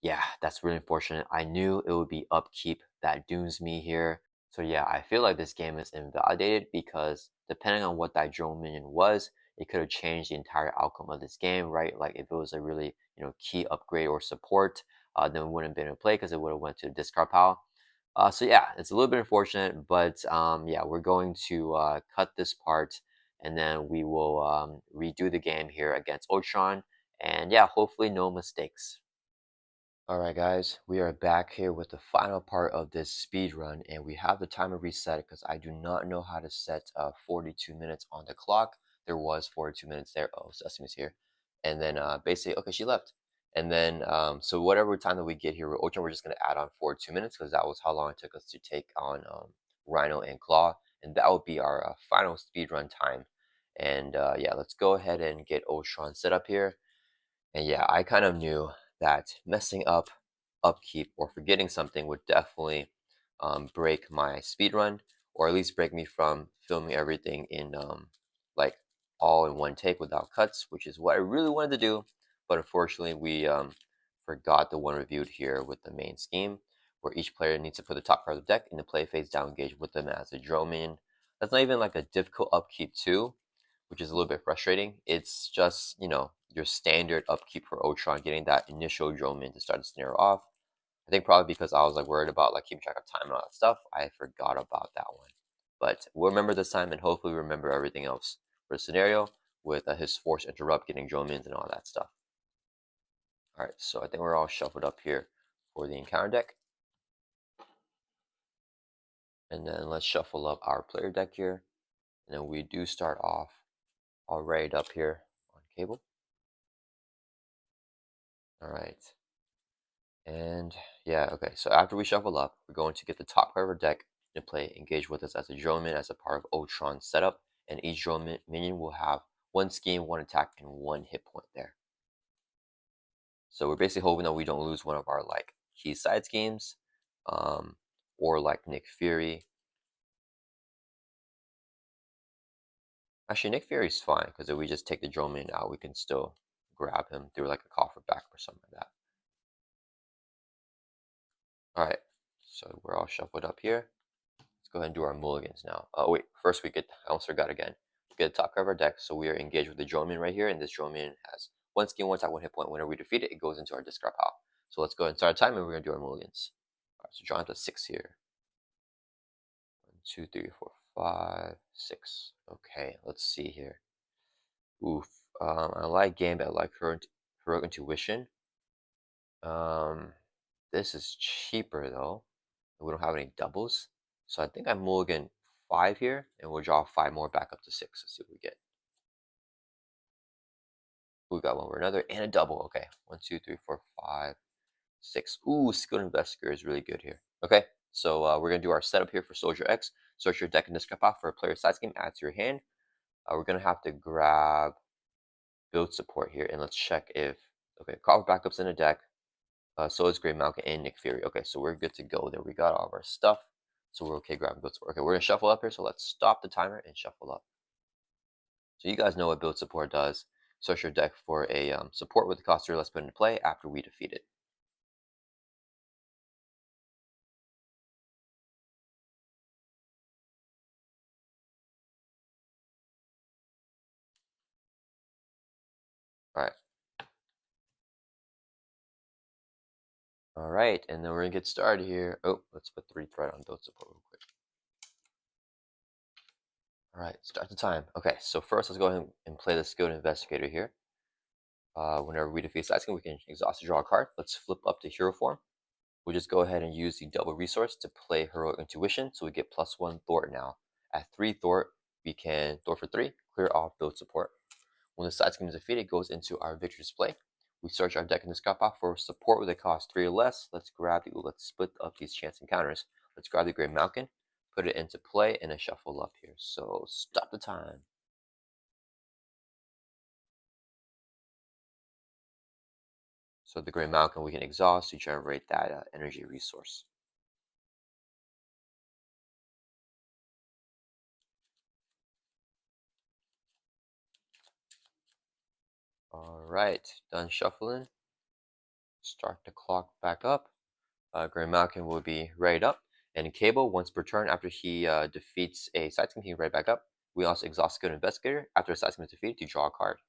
Yeah, that's really unfortunate. I knew it would be upkeep that dooms me here. So yeah, I feel like this game is invalidated because depending on what that drone minion was, it could have changed the entire outcome of this game, right? Like if it was a really, key upgrade or support, then we wouldn't have been in play because it would have went to the discard pile. So yeah, it's a little bit unfortunate, but yeah, we're going to cut this part and then we will redo the game here against Ultron. And yeah, hopefully no mistakes. Alright guys, we are back here with the final part of this speed run, and we have the timer reset because I do not know how to set 42 minutes on the clock. There was 42 minutes there. Oh, Sesame's here. And then basically, okay, she left. And then, so whatever time that we get here with Ultron, we're just going to add on 42 minutes because that was how long it took us to take on Rhino and Klaw. And that would be our final speed run time. And yeah, let's go ahead and get Ultron set up here. And yeah, I kind of knew that messing up upkeep or forgetting something would definitely break my speed run, or at least break me from filming everything in like all in one take without cuts, which is what I really wanted to do. But unfortunately, we forgot the one reviewed here with the main scheme, where each player needs to put the top card of the deck in the play phase down engage with them as a drone minion. That's not even like a difficult upkeep too, which is a little bit frustrating. It's just, your standard upkeep for Ultron, getting that initial drone minion to start the scenario off. I think probably because I was like worried about like keeping track of time and all that stuff, I forgot about that one. But we'll remember this time and hopefully remember everything else for the scenario with his force interrupt, getting drone minions and all that stuff. Alright, so I think we're all shuffled up here for the encounter deck. And then let's shuffle up our player deck here. And then we do start off all right up here on cable. Alright. And yeah, okay. So after we shuffle up, we're going to get the top card of our deck to play engage with us as a drone minion as a part of Ultron's setup. And each drone minion will have one scheme, one attack, and one hit point there. So we're basically hoping that we don't lose one of our like key side schemes, or like Nick Fury. Actually, Nick Fury's fine because if we just take the drone minion out, we can still grab him through like a coffer back or something like that. All right, so we're all shuffled up here. Let's go ahead and do our mulligans now. Oh wait, first I almost forgot again. We get the top card of our deck, so we are engaged with the drone minion right here, and this drone minion has one skin, one attack, one hit point. Whenever we defeat it, it goes into our discard pile. So let's go ahead and start our time, and we're gonna do our mulligans. Alright, so drawing to 6 here. 1, 2, 3, 4, 5, 6. Okay, let's see here. Oof. I like Gambit, I like Heroic Intuition. This is cheaper though. We don't have any doubles. So I think I mulligan 5 here, and we'll draw 5 more back up to 6. Let's see what we get. We got one or another, and a double. Okay, 1, 2, 3, 4, 5, 6. Ooh, Skilled Investigator is really good here. Okay, so we're going to do our setup here for Soldier X. Search your deck and discard pile for a player side scheme, add to your hand. We're going to have to grab build support here, and let's check if, okay, call backups in a deck. So is Grey Malkin and Nick Fury. Okay, so we're good to go there. We got all of our stuff. So we're okay grabbing build support. Okay, we're going to shuffle up here, so let's stop the timer and shuffle up. So you guys know what build support does. Search your deck for a support with the cost 0 less put into play after we defeat it. Alright. Alright, and then we're going to get started here. Oh, let's put 3 threat on build support real quick. Alright, start the time. Okay, so first let's go ahead and play the Skilled Investigator here. Whenever we defeat Side Scheme, we can exhaust to draw a card. Let's flip up to hero form. We'll just go ahead and use the double resource to play Heroic Intuition, so we get +1 Thwart now. At 3 Thwart, we can Thwart for 3, clear off build support. When the Side Scheme is defeated, it goes into our victory display. We search our deck in the discard pile for support with a cost 3 or less. Let's split up these chance encounters. Let's grab the Grey Malkin, put it into play, and then shuffle up here. So stop the time. So the Grey Malkin we can exhaust to generate that energy resource. Alright, done shuffling. Start the clock back up. Grey Malkin will be readied up. And Cable, once per turn after he defeats a Side Scheme, he can ready back up. We also exhaust Good Investigator after a Side Scheme is defeated to draw a card.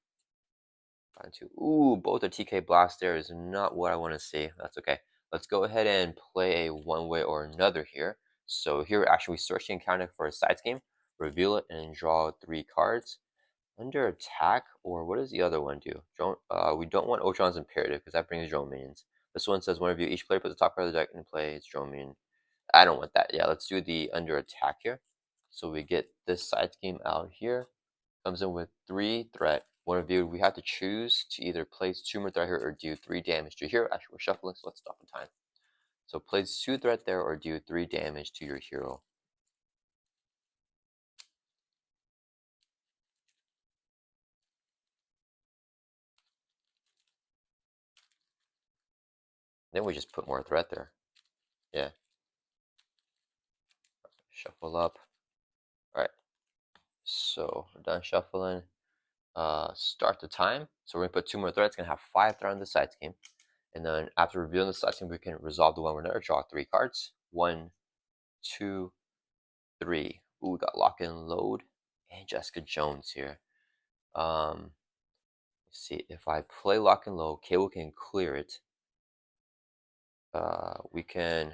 Ooh, both the TK Blast there is not what I want to see. That's okay. Let's go ahead and play a one way or another here. So here actually we search the encounter for a Side Scheme, reveal it, and draw 3 cards. Under attack, or what does the other one do? We don't want Ultron's Imperative because that brings drone minions. This one says whenever each player puts the top card of the deck in play, it's drone minion. I don't want that. Yeah, let's do the under attack here. So we get this Side Scheme out here. Comes in with 3 threat. One of you, we have to choose to either place 2 more threat here or do 3 damage to your hero. Actually, we're shuffling, so let's stop the time. So place 2 threat there or do 3 damage to your hero. Then we just put more threat there. Yeah. Shuffle up. Alright. So we're done shuffling. Start the time. So we're gonna put 2 more threats. Gonna have 5 threat on the Side Scheme. And then after revealing the Side Scheme, we can resolve the one we're there. Draw 3 cards. 1, 2, 3. Ooh, we got Lock and Load and Jessica Jones here. Let's see, if I play Lock and Load, Cable can clear it. We can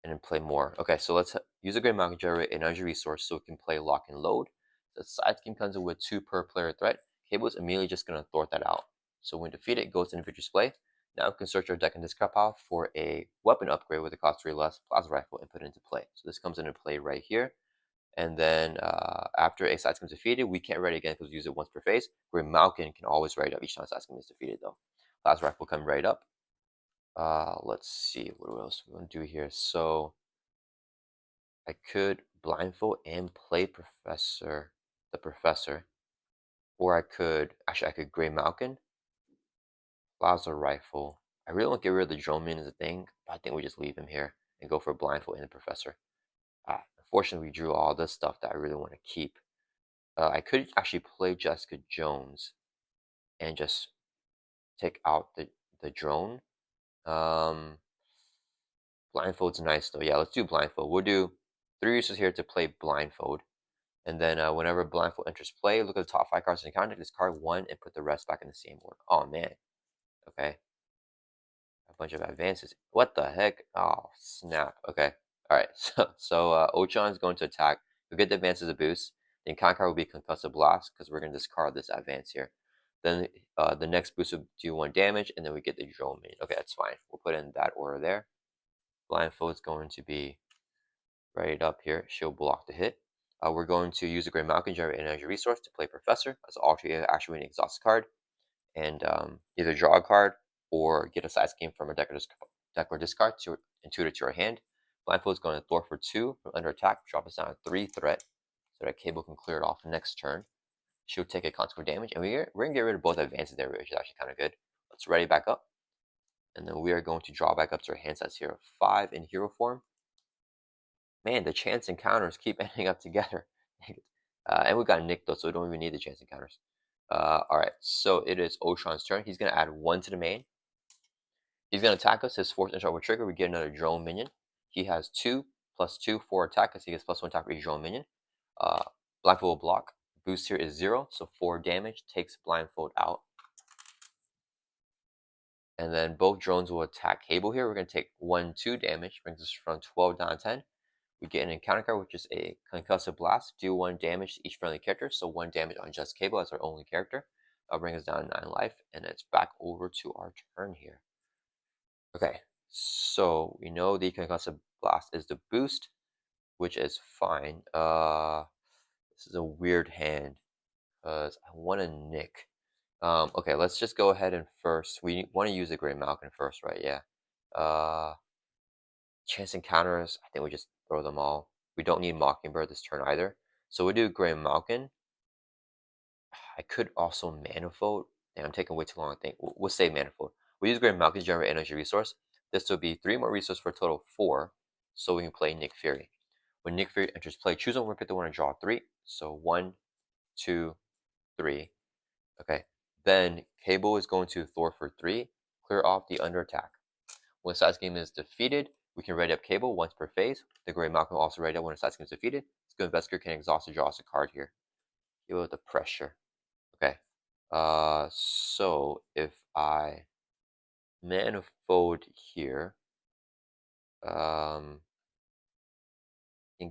and then play more. Okay, so let's use a Grey Malkin, generate an energy resource so we can play Lock and Load. The Side Scheme comes in with 2 per player threat. Cable is immediately just going to thwart that out. So when defeated, it goes into victory display. Now we can search our deck in discard pile for a weapon upgrade with a cost 3 less plasma rifle and put it into play. So this comes into play right here. And then after a Side Scheme is defeated, we can't ready again because we use it once per phase. Grey Malkin can always ready up each time Side Scheme is defeated though. Plasma rifle come right up. Let's see what else we want to do here. So I could blindfold and play the professor, or I could Grey Malkin, Plaza Rifle. I really want to get rid of the drone man as a thing, but I think we just leave him here and go for blindfold and the professor. Unfortunately, we drew all this stuff that I really want to keep. I could actually play Jessica Jones and just take out the drone. Blindfold's nice though. Yeah, let's do blindfold. We'll do 3 uses here to play blindfold. And then whenever blindfold enters play, look at the top 5 cards in the encounter, discard 1 and put the rest back in the same order. Oh man. Okay. A bunch of advances. What the heck? Oh, snap. Okay. Alright, so Ultron is going to attack. You'll get the advance as a boost. The encounter card will be Concussive Blast because we're going to discard this advance here. Then the next boost will do 1 damage, and then we get the drone minion. Okay, that's fine. We'll put in that order there. Blindfold is going to be readied up here. She'll block the hit. We're going to use a Grey Malkin, generate an energy resource to play Professor as alternate actually an exhaust card, and either draw a card or get a Side Scheme from a deck or discard to intuit it to your hand. Blindfold is going to thwart for 2 from under attack, drop us down to 3 threat so that Cable can clear it off next turn. She'll take a consequent damage, and we're going to get rid of both advances there, which is actually kind of good. Let's ready back up, and then we are going to draw back up to our hand size here, 5 in hero form. Man, the chance encounters keep ending up together. And we got Nick though, so we don't even need the chance encounters. Alright, so it is Ultron's turn. He's going to add 1 to the main. He's going to attack us. His force interrupt will trigger. We get another drone minion. He has 2 plus 2 for attack because he gets +1 attack for each drone minion. Blindfold will block. Boost here is 0, so 4 damage takes blindfold out. And then both drones will attack Cable here. We're going to take 1, 2 damage, brings us from 12 down to 10. We get an encounter card, which is a Concussive Blast. Do 1 damage to each friendly character, so 1 damage on just Cable as our only character. That'll bring us down to 9 life, and it's back over to our turn here. Okay, so we know the concussive blast is the boost, which is fine. This is a weird hand because I want to nick. Okay, let's just go ahead and first we want to use the Gray Malkin first, right? Yeah. Chance encounters, I think we just throw them all. We don't need Mockingbird this turn either. So we do Gray Malkin. I could also Manifold. Damn, I'm taking way too long, I think. We'll say Manifold. We use Gray Malkin to generate energy resource. This will be 3 more resources for a total of 4. So we can play Nick Fury. When Nick Fury enters play, choose one, pick the one, and draw 3. So 1, 2, 3. Okay. Then Cable is going to Thor for 3. Clear off the under attack. When a side scheme is defeated, we can ready up Cable once per phase. The Gray Malcolm will also ready up when a side scheme is defeated. Skill Investigator can exhaust to draw us a card here. Deal with the pressure. Okay. So if I Manifold here, and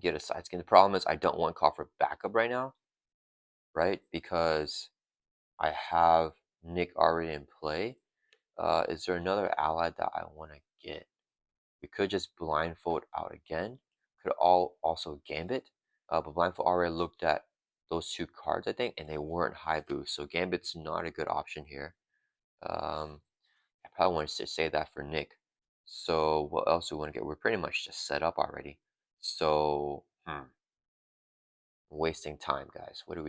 get a side scheme. The problem is I don't want to call for backup right now, right? Because I have Nick already in play. Is there another ally that I want to get? We could just blindfold out again. Could also Gambit. But blindfold already looked at those 2 cards, I think, and they weren't high boost. So Gambit's not a good option here. I probably want to save that for Nick. So what else do we want to get? We're pretty much just set up already. So wasting time, guys. What do?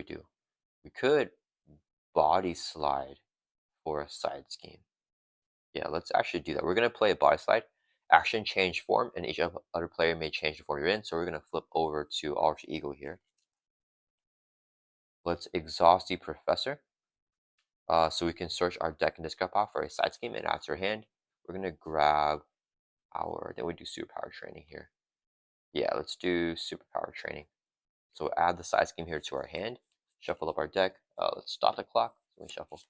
We could body slide for a side scheme. Yeah, let's actually do that. We're going to play a body slide. Action change form, and each other player may change the form you're in. So we're going to flip over to Alter Ego here. Let's exhaust the Professor. So we can search our deck and discard pile for a side scheme and add to our hand. We're going to grab then we do superpower training here. Yeah, let's do superpower training. So we'll add the side scheme here to our hand. Shuffle up our deck. Let's stop the clock. So we shuffle.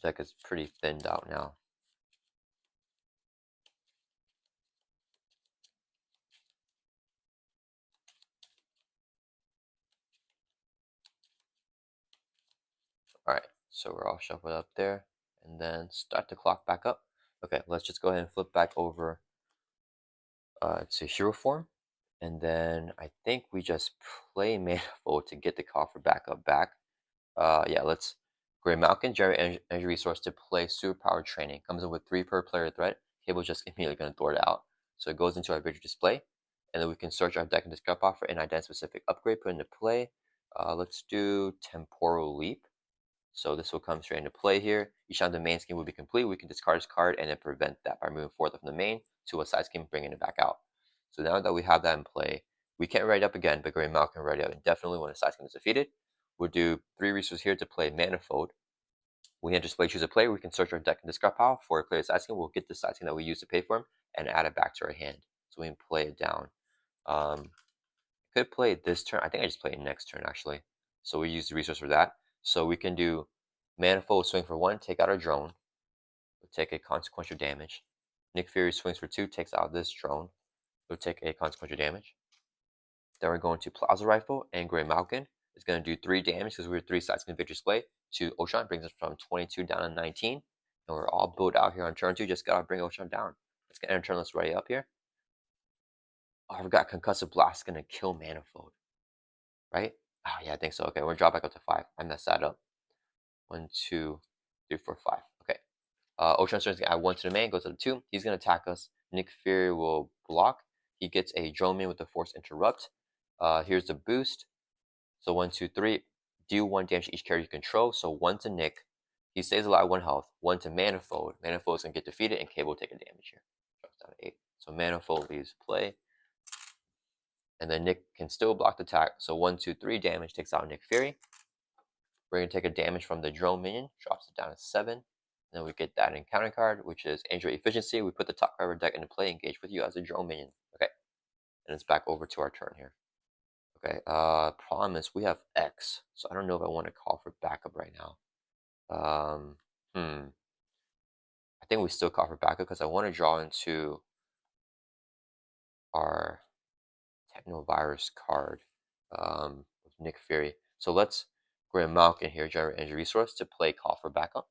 Deck is pretty thinned out now. Alright, so we're all shuffled up there. And then start the clock back up. Okay, let's just go ahead and flip back over to hero form. And then I think we just play Manifold to get the coffer back up back. Yeah, let's Gray Malkin, generate energy resource to play superpower training. Comes in with 3 per player threat. Cable's just immediately going to throw it out. So it goes into our victory display. And then we can search our deck and discard offer and identify specific upgrade, put into play. Let's do Temporal Leap. So this will come straight into play here. Each time the main scheme will be complete, we can discard this card and then prevent that by moving forth from the main to a side scheme, bringing it back out. So now that we have that in play, we can't write up again, but Gray Malkin can write up indefinitely when a side scheme is defeated. We'll do 3 resources here to play Manifold. We can display choose a player. We can search our deck and discard pile for a player's side scheme. We'll get the side scheme that we use to pay for him and add it back to our hand. So we can play it down. Could play it this turn. I think I just play it next turn actually. So we use the resource for that. So we can do Manifold swing for 1, take out our drone. We'll take a consequential damage. Nick Fury swings for 2, takes out this drone. We'll take a consequential damage. Then we're going to Plaza Rifle, and Gray Malkin is going to do 3 damage because we're 3 sides in victory display to Ultron, brings us from 22 down to 19. And we're all built out here on turn 2, just gotta bring Ultron down. Let's get enter turn, let's ready up here. Oh, I forgot Concussive Blast is gonna kill Manifold. Right? Oh yeah, I think so. Okay, we're gonna drop back up to 5. I messed that up. 1, 2, 3, 4, 5. Okay. Ultron starts to add 1 to the main, goes to the 2. He's gonna attack us. Nick Fury will block. He gets a drone main with the Force Interrupt. Here's the boost. So 1, 2, 3. Deal 1 damage to each character you control. So 1 to Nick. He stays alive 1 health. 1 to Manifold. Manifold's gonna get defeated, and Cable will take a damage here. Drops down to 8. So Manifold leaves play. And then Nick can still block the attack. So 1, 2, 3 damage takes out Nick Fury. We're going to take a damage from the drone minion, drops it down to 7. And then we get that encounter card, which is Angel Efficiency. We put the top card of our deck into play, engage with you as a drone minion. Okay. And it's back over to our turn here. Okay. Problem is we have X. So I don't know if I want to call for backup right now. I think we still call for backup because I want to draw into our Technovirus card with Nick Fury. So let's grab Malkin here, generate energy resource to play Call for backup.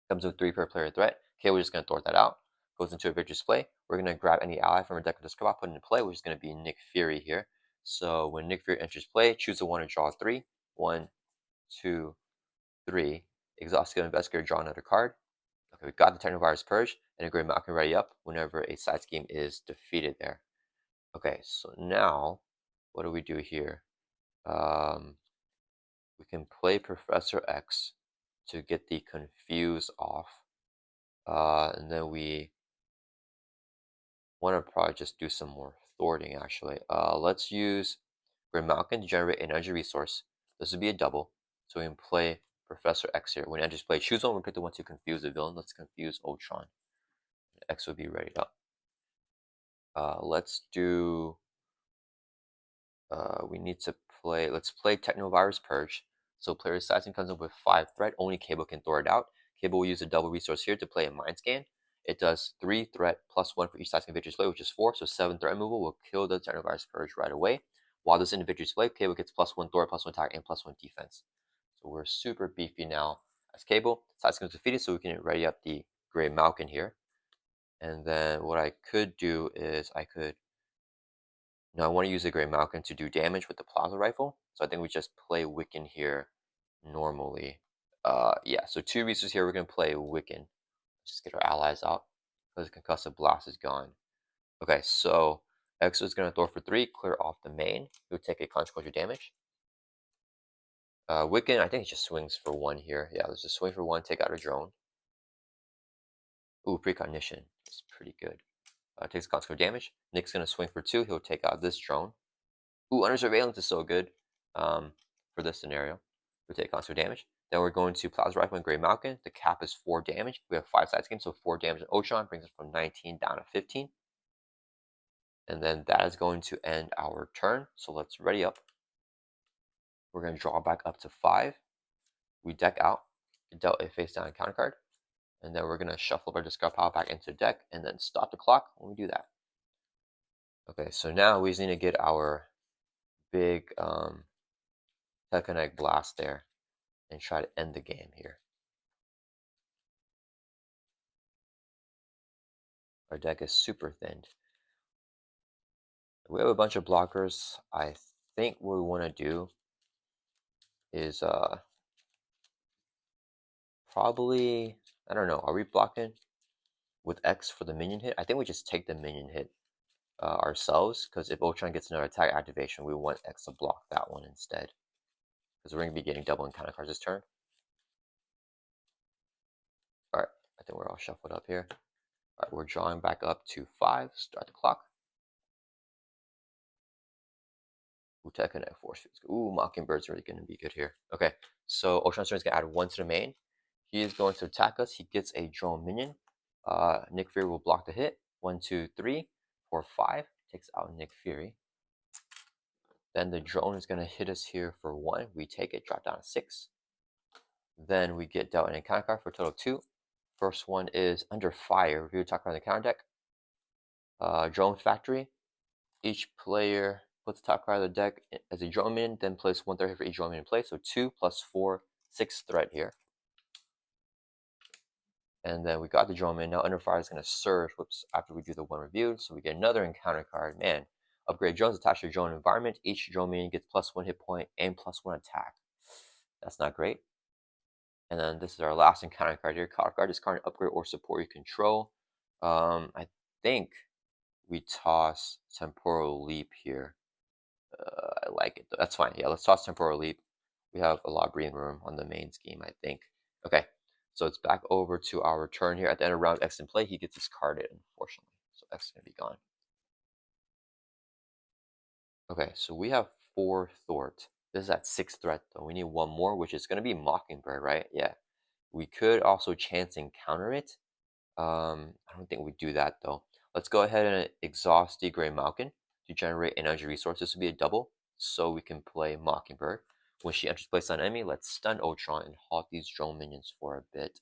Comes with 3 per player threat. Okay, we're just going to throw that out. Goes into a victory play. We're going to grab any ally from our deck of discard, put it into play, which is going to be Nick Fury here. So when Nick Fury enters play, choose a 1 and draw 3. 1, 2, 3. Exhaustive Investigator, draw another card. Okay, we got the Technovirus Purge, and a Great Malkin ready up whenever a side scheme is defeated there. Okay, so now, what do we do here? We can play Professor X to get the Confuse off. And then we want to probably just do some more thwarting, actually. Let's use Great Malkin to generate an energy resource. This would be a double, so we can play Professor X here. When enters play, choose one, we'll pick the one to confuse the villain. Let's confuse Ultron. X would be ready up. Let's do we need to play, let's play Technovirus Purge. So player sizing comes up with 5 threat, only Cable can throw it out. Cable will use a double resource here to play a Mind Scan. It does 3 threat plus 1 for each sizing victory play, which is 4, so 7 threat removal will kill the Technovirus Purge right away. While this individual display, Cable gets plus 1 throw, plus 1 attack, and plus 1 defense. So we're super beefy now as Cable. Sizing is defeated, so we can ready up the Grey Malkin here. And then what I could do is I could now I want to use the Grey Malkin to do damage with the Plasma Rifle, so I think we just play Wiccan here normally. Yeah, so 2 resources here, we're going to play Wiccan. Just get our allies out, because the Concussive Blast is gone. Okay, so X is going to throw for 3, clear off the main. He'll take a consequential damage. Wiccan, I think it just swings for 1 here. Yeah, let's just swing for 1, take out a drone. Ooh, Precognition. It's pretty good. Takes consequential damage. Nick's going to swing for 2, he'll take out this drone. Ooh, Under Surveillance is so good for this scenario. We take consequential damage. Then we're going to Plasma Rifle and Grey Malkin. The cap is 4 damage. We have 5 side schemes, so 4 damage. And Ultron brings us from 19 down to 15. And then that is going to end our turn. So let's ready up. We're going to draw back up to 5. We deck out. We dealt a face down counter card. And then we're going to shuffle our discard pile back into the deck and then stop the clock when we do that. Okay, so now we just need to get our big Telekinetic Blast there and try to end the game here. Our deck is super thinned. We have a bunch of blockers. I think what we want to do is probably, I don't know, are we blocking with X for the minion hit? I think we just take the minion hit ourselves, because if Ultron gets another attack activation, we want X to block that one instead, because we're going to be getting double encounter cards this turn. Alright, I think we're all shuffled up here. Alright, we're drawing back up to 5, start the clock. Ooh, Telekinetic Force Fields. Ooh, Mockingbird's really going to be good here. Okay, so Ultron's turn is going to add 1 to the main. He is going to attack us. He gets a drone minion. Nick Fury will block the hit. 1, 2, 3, 4, 5. Takes out Nick Fury. Then the drone is going to hit us here for 1. We take it, drop down to 6. Then we get dealt an encounter card for a total of 2. First one is Under Fire. Review attack card on the counter deck. Drone Factory. Each player puts the top card of the deck as a drone minion, then place 1/3 hit for each drone minion in play. So 2 plus 4, 6 threat here. And then we got the drone minion. Now Under Fire is going to surge, after we do the 1 review. So we get another encounter card. Man, upgrade drones attached to your drone environment. Each drone minion gets plus 1 hit point and plus 1 attack. That's not great. And then this is our last encounter card here. Card discard, upgrade, or support your control. I think we toss Temporal Leap here. I like it. That's fine. Yeah, let's toss Temporal Leap. We have a lot of breathing room on the main scheme, I think. Okay, so it's back over to our turn here. At the end of round, X in play. He gets discarded, unfortunately. So X is going to be gone. Okay, so we have 4 Thwart. This is at 6 threat, though. We need 1 more, which is going to be Mockingbird, right? Yeah. We could also chance encounter it. I don't think we do that, though. Let's go ahead and exhaust the Grey Malkin to generate an energy resource. This will be a double, so we can play Mockingbird. When she enters place on an enemy, let's stun Ultron and halt these drone minions for a bit.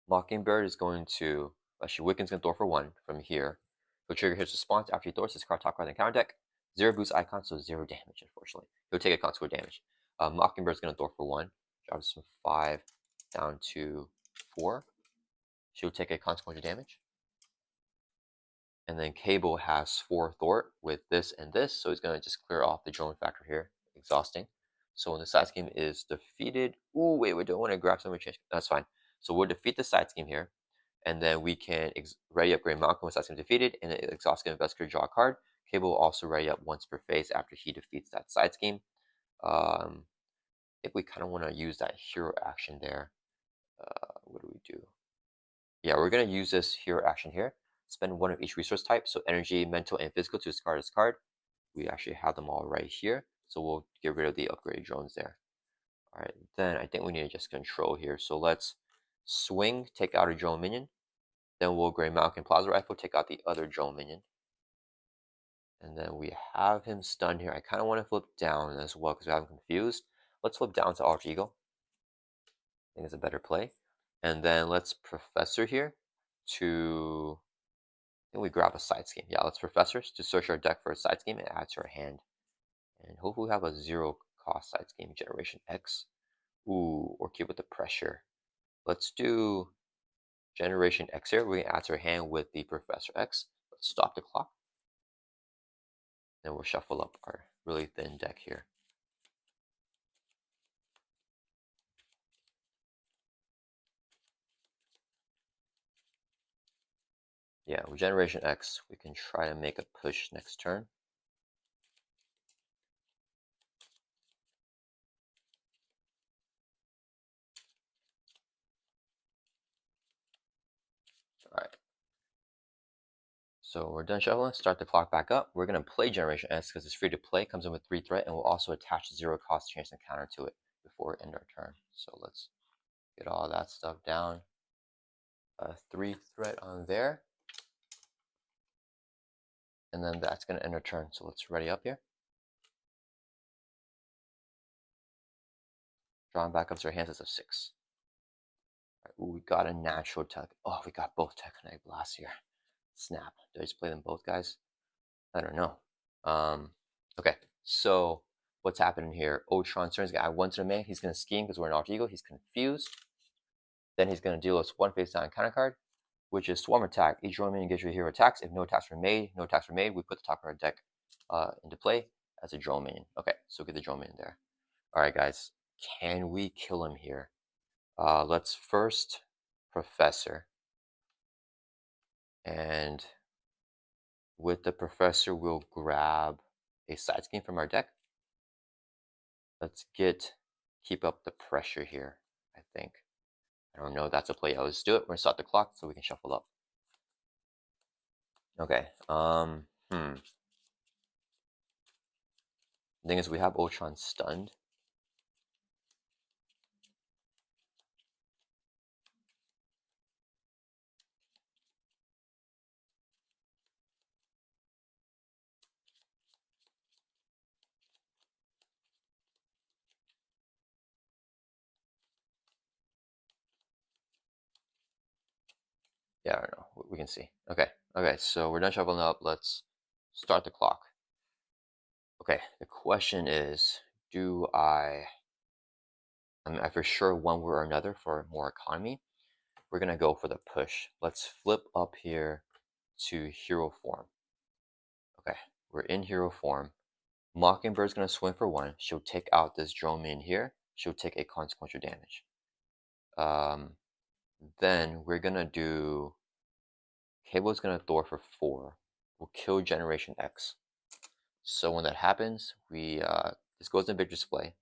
Mockingbird is going to, actually Wiccan's going to throw for 1 from here. He'll trigger his response after he throws his card top card in counter deck. 0 boost icon, so 0 damage, unfortunately. He'll take a consequent damage. Mockingbird's going to throw for 1. Drops from 5 down to 4. She'll take a consequential damage. And then Cable has 4 Thwart with this and this, so he's going to just clear off the drone factor here. Exhausting. So when the side scheme is defeated... Ooh, wait, we don't want to grab some change. That's fine. So we'll defeat the side scheme here, and then we can ready up Grey Malcolm when side scheme defeated, and then Exhaust Scheme Investigator, draw a card. Cable will also ready up once per phase after he defeats that side scheme. I think we kind of want to use that hero action there. What do we do? Yeah, we're going to use this hero action here. Spend 1 of each resource type, so energy, mental, and physical to discard this card. We actually have them all right here, so we'll get rid of the upgraded drones there. Alright, then I think we need to just control here. So let's swing, take out a drone minion. Then we'll Grey Malkin Plasma Rifle, take out the other drone minion. And then we have him stunned here. I kind of want to flip down as well because we have him confused. Let's flip down to Alter Ego. I think it's a better play. And then let's Professor here to... Then we grab a side scheme. Yeah, let's Professors to search our deck for a side scheme and add to our hand. And hopefully we have a 0 cost side scheme, Generation X. Ooh, or keep with the pressure. Let's do Generation X here. We're going to add to our hand with the Professor X. Let's stop the clock. Then we'll shuffle up our really thin deck here. Yeah, with Generation X, we can try to make a push next turn. Alright. So we're done shuffling. Start the clock back up. We're going to play Generation X because it's free to play. Comes in with 3 threat, and we'll also attach 0 cost chance and counter to it before we end our turn. So let's get all that stuff down. 3 threat on there. And then that's going to end our turn. So let's ready up here. Drawing back up to our hands as a 6. Right, ooh, we got a natural tech. Oh, we got both Tectonic Blasts here. Snap. Did I just play them both, guys? I don't know. Okay, so what's happening here? Ultron turns guy 1 to the main. He's going to scheme because we're an Alter Ego. He's confused. Then he's going to deal us 1 face down counter card, which is Swarm Attack. Each drone minion gets your hero attacks. If no attacks were made, we put the top of our deck into play as a drone minion. Okay, so get the drone minion there. Alright, guys. Can we kill him here? Let's first Professor. And with the Professor, we'll grab a side scheme from our deck. Let's keep up the pressure here, I think. I don't know, that's a play. Let's do it. We're gonna start the clock so we can shuffle up. Okay, the thing is we have Ultron stunned. Yeah, I don't know. We can see. Okay, so we're done shuffling up. Let's start the clock. Okay, the question is, I for sure one way or another for more economy. We're gonna go for the push. Let's flip up here to hero form. Okay, we're in hero form. Mockingbird's gonna swing for 1. She'll take out this drone minion here. She'll take a consequential damage. Then we're gonna do... Cable's gonna Thor for 4. We'll kill Generation X. So when that happens, we this goes in big display.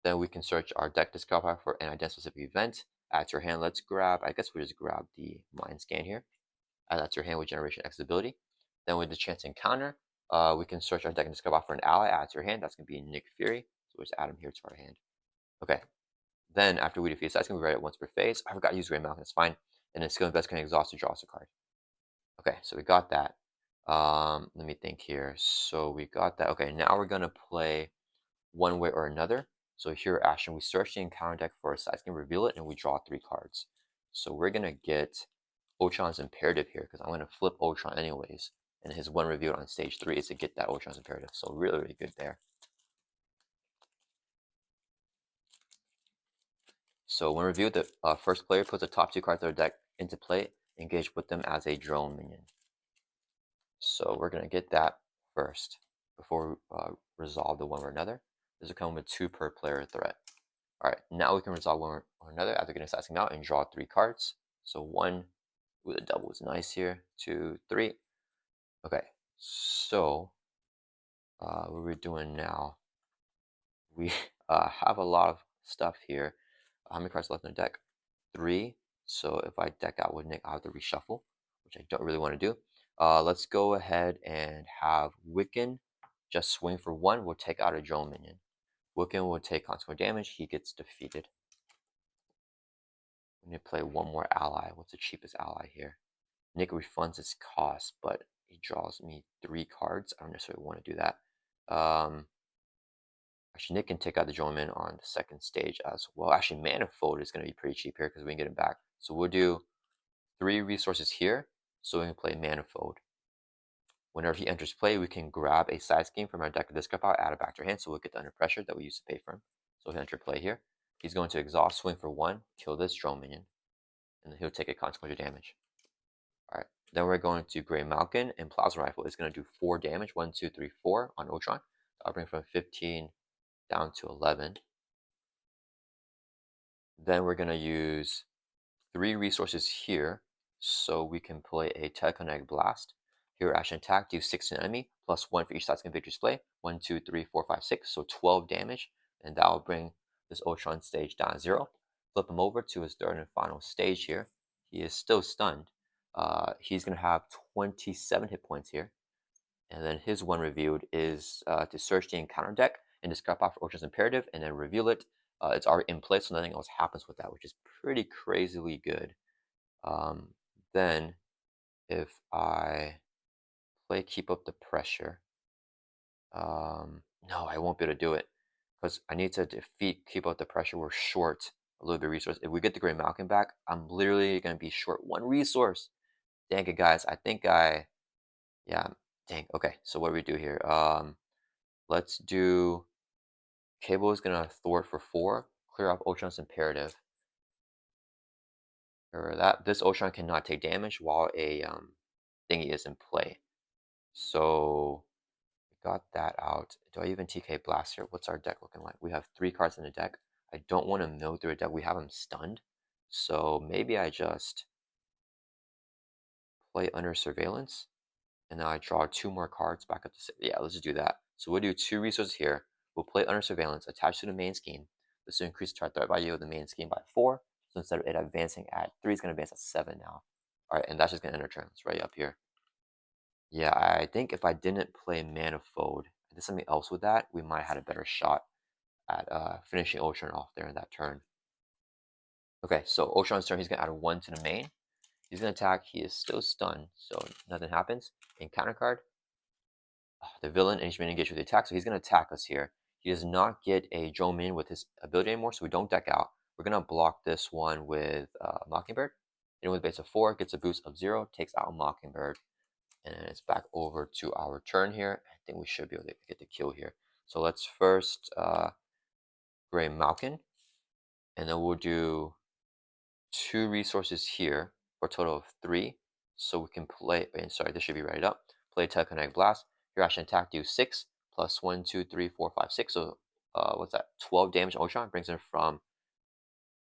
Then we can search our deck discard for an identify specific event. Add to your hand. Let's grab, I guess we just grab the Mind Scan here. Add that to your hand with Generation X ability. Then with the chance encounter, we can search our deck and discard for an ally. Add to your hand. That's gonna be Nick Fury. So we'll just add him here to our hand. Okay. Then after we defeat, that's gonna be right at once per phase. I forgot to use Grey Malkin. It's fine. And then skill invest can exhaust to draw us a card. Okay, so we got that. Let me think here. So we got that. Okay, now we're gonna play one way or another. So here action, we search the encounter deck for a side scheme, reveal it, and we draw 3 cards. So we're gonna get Ultron's Imperative here because I'm gonna flip Ultron anyways. and his one revealed on stage 3 is to get that Ultron's Imperative. So really, really good there. So when revealed, the first player puts the top 2 cards of their deck into play, engage with them as a drone minion. So we're going to get that first before we resolve the one or another. This will come with 2 per player threat. Alright, now we can resolve one or another after getting assassin out and draw 3 cards. So 1, ooh, the double is nice here. 2, 3. Okay, so what we're doing now, we have a lot of stuff here. How many cards left in the deck? 3. So if I deck out with Nick, I'll have to reshuffle, which I don't really want to do. Let's go ahead and have Wiccan just swing for 1. We'll take out a drone minion. Wiccan will take consequent damage. He gets defeated. We need to play one more ally. What's the cheapest ally here? Nick refunds his cost, but he draws me 3 cards. I don't necessarily want to do that. Actually, Nick can take out the Joyman on the second stage as well. Actually, Manifold is going to be pretty cheap here because we can get him back. So we'll do 3 resources here so we can play Manifold. Whenever he enters play, we can grab a side scheme from our deck of discard pile, add it back to our hand, so we'll get the under pressure that we used to pay for him. So he'll enter play here. He's going to exhaust, swing for 1, kill this drone minion, and then he'll take a consequential damage. Alright, then we're going to Grey Malkin, and Plasma Rifle is going to do 4 damage, 1, 2, 3, 4 on Ultron. I'll bring from 15 down to 11. Then we're going to use 3 resources here, so we can play a Telekinetic Blast. Here, action attack, do 6 to an enemy, plus 1 for each side's victory display. 1, 2, 3, 4, 5, 6, so 12 damage, and that will bring this Ultron stage down to 0. Flip him over to his third and final stage here. He is still stunned. He's going to have 27 hit points here. And then his one revealed is to search the encounter deck and discard off Ultron's Imperative and then reveal it. It's already in place, so nothing else happens with that, which is pretty crazily good. Then if I play Keep Up the Pressure, no, I won't be able to do it because I need to defeat Keep Up the Pressure. We're short a little bit of resource. If we get the Grey Malkin back, I'm literally going to be short 1 resource. Dang it, guys. Yeah, dang. Okay, so what do we do here? Let's do Cable is going to thwart for 4, clear off Ultron's Imperative. Remember that this Ultron cannot take damage while a thingy is in play. So we got that out. Do I even TK Blast here? What's our deck looking like? We have 3 cards in the deck. I don't want to mill through a deck. We have him stunned. So maybe I just play Under Surveillance. And then I draw 2 more cards back up to 6. Yeah, let's just do that. So we'll do 2 resources here. We'll play Under Surveillance attached to the main scheme. This will increase the threat value of the main scheme by 4. So instead of it advancing at 3, it's going to advance at 7 now. Alright, and that's just going to enter turn. It's right up here. Yeah, I think if I didn't play Manifold, I did something else with that, we might have had a better shot at finishing Ultron off there in that turn. Okay, so Ultron's turn, he's going to add 1 to the main. He's going to attack. He is still stunned, so nothing happens. Encounter card. The villain and he's been engaged with the attack, so he's going to attack us here. He does not get a drone minion with his ability anymore, so we don't deck out. We're going to block this one with Mockingbird. And with a base of 4, gets a boost of 0, takes out Mockingbird. And then it's back over to our turn here. I think we should be able to get the kill here. So let's first Grey Malkin. And then we'll do 2 resources here for a total of 3. So we can play, sorry, this should be right up. Play Telekinetic Blast. Your action attack do 6 plus 1, 2, 3, 4, 5, 6. So what's that? 12 damage Ultron brings it from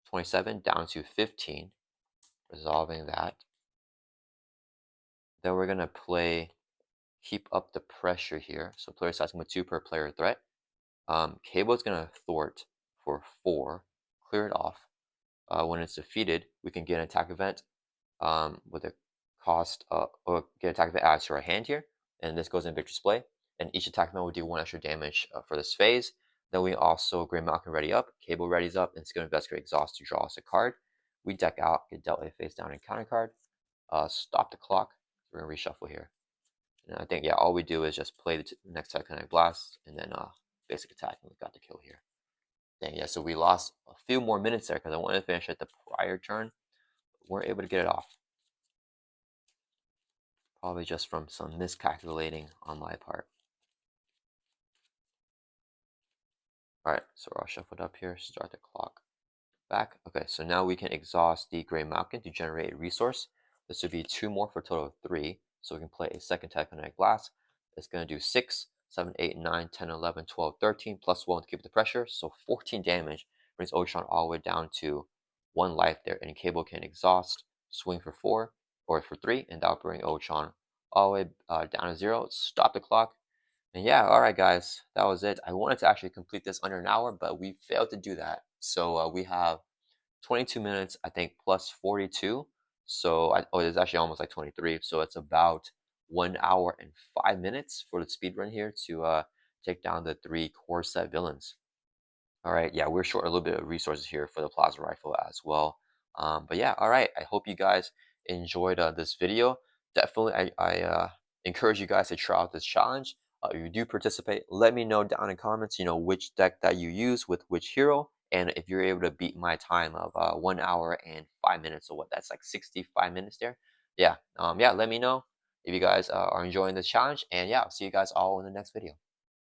27 down to 15. Resolving that. Then we're gonna play Keep Up the Pressure here. So player sizing with 2 per player threat. Cable is gonna thwart for 4. Clear it off. When it's defeated, we can get an attack event with a cost or get attack event added to our hand here, and this goes in victory display. And each attack event will do 1 extra damage for this phase. Then we also Grey Malkin ready up, Cable readies up, and it's going to investigate exhaust to draw us a card. We deck out, get dealt a face down encounter card, stop the clock. We're gonna reshuffle here. And I think yeah, all we do is just play the next Telekinetic Blast and then basic attack, and we got the kill here. Dang, yeah, so we lost a few more minutes there because I wanted to finish it the prior turn. Weren't able to get it off. Probably just from some miscalculating on my part. Alright, so we're all shuffled up here. Start the clock back. Okay, so now we can exhaust the Gray Malkin to generate a resource. This would be 2 more for a total of 3. So we can play a second Telekinetic Blast. It's going to do 6, 7, 8, 9, 10, 11, 12, 13, plus 1 to keep the pressure. So 14 damage brings Ultron all the way down to 1 life there. And Cable can exhaust, swing for 4, or for 3, and that'll bring Ultron all the way down to 0. Stop the clock. And yeah, all right, guys, that was it. I wanted to actually complete this under an hour, but we failed to do that. So we have 22 minutes, I think, plus 42. So, oh, it's actually almost like 23. So it's about 1 hour and 5 minutes for the speed run here to take down the 3 core set villains. All right, yeah, we're short a little bit of resources here for the plasma rifle as well. But yeah, all right, I hope you guys enjoyed this video. Definitely, I encourage you guys to try out this challenge. If you do participate, let me know down in comments, which deck that you use with which hero, and if you're able to beat my time of 1 hour and 5 minutes, or what, that's like 65 minutes there. Yeah, yeah, let me know if you guys are enjoying this challenge, and yeah, I'll see you guys all in the next video.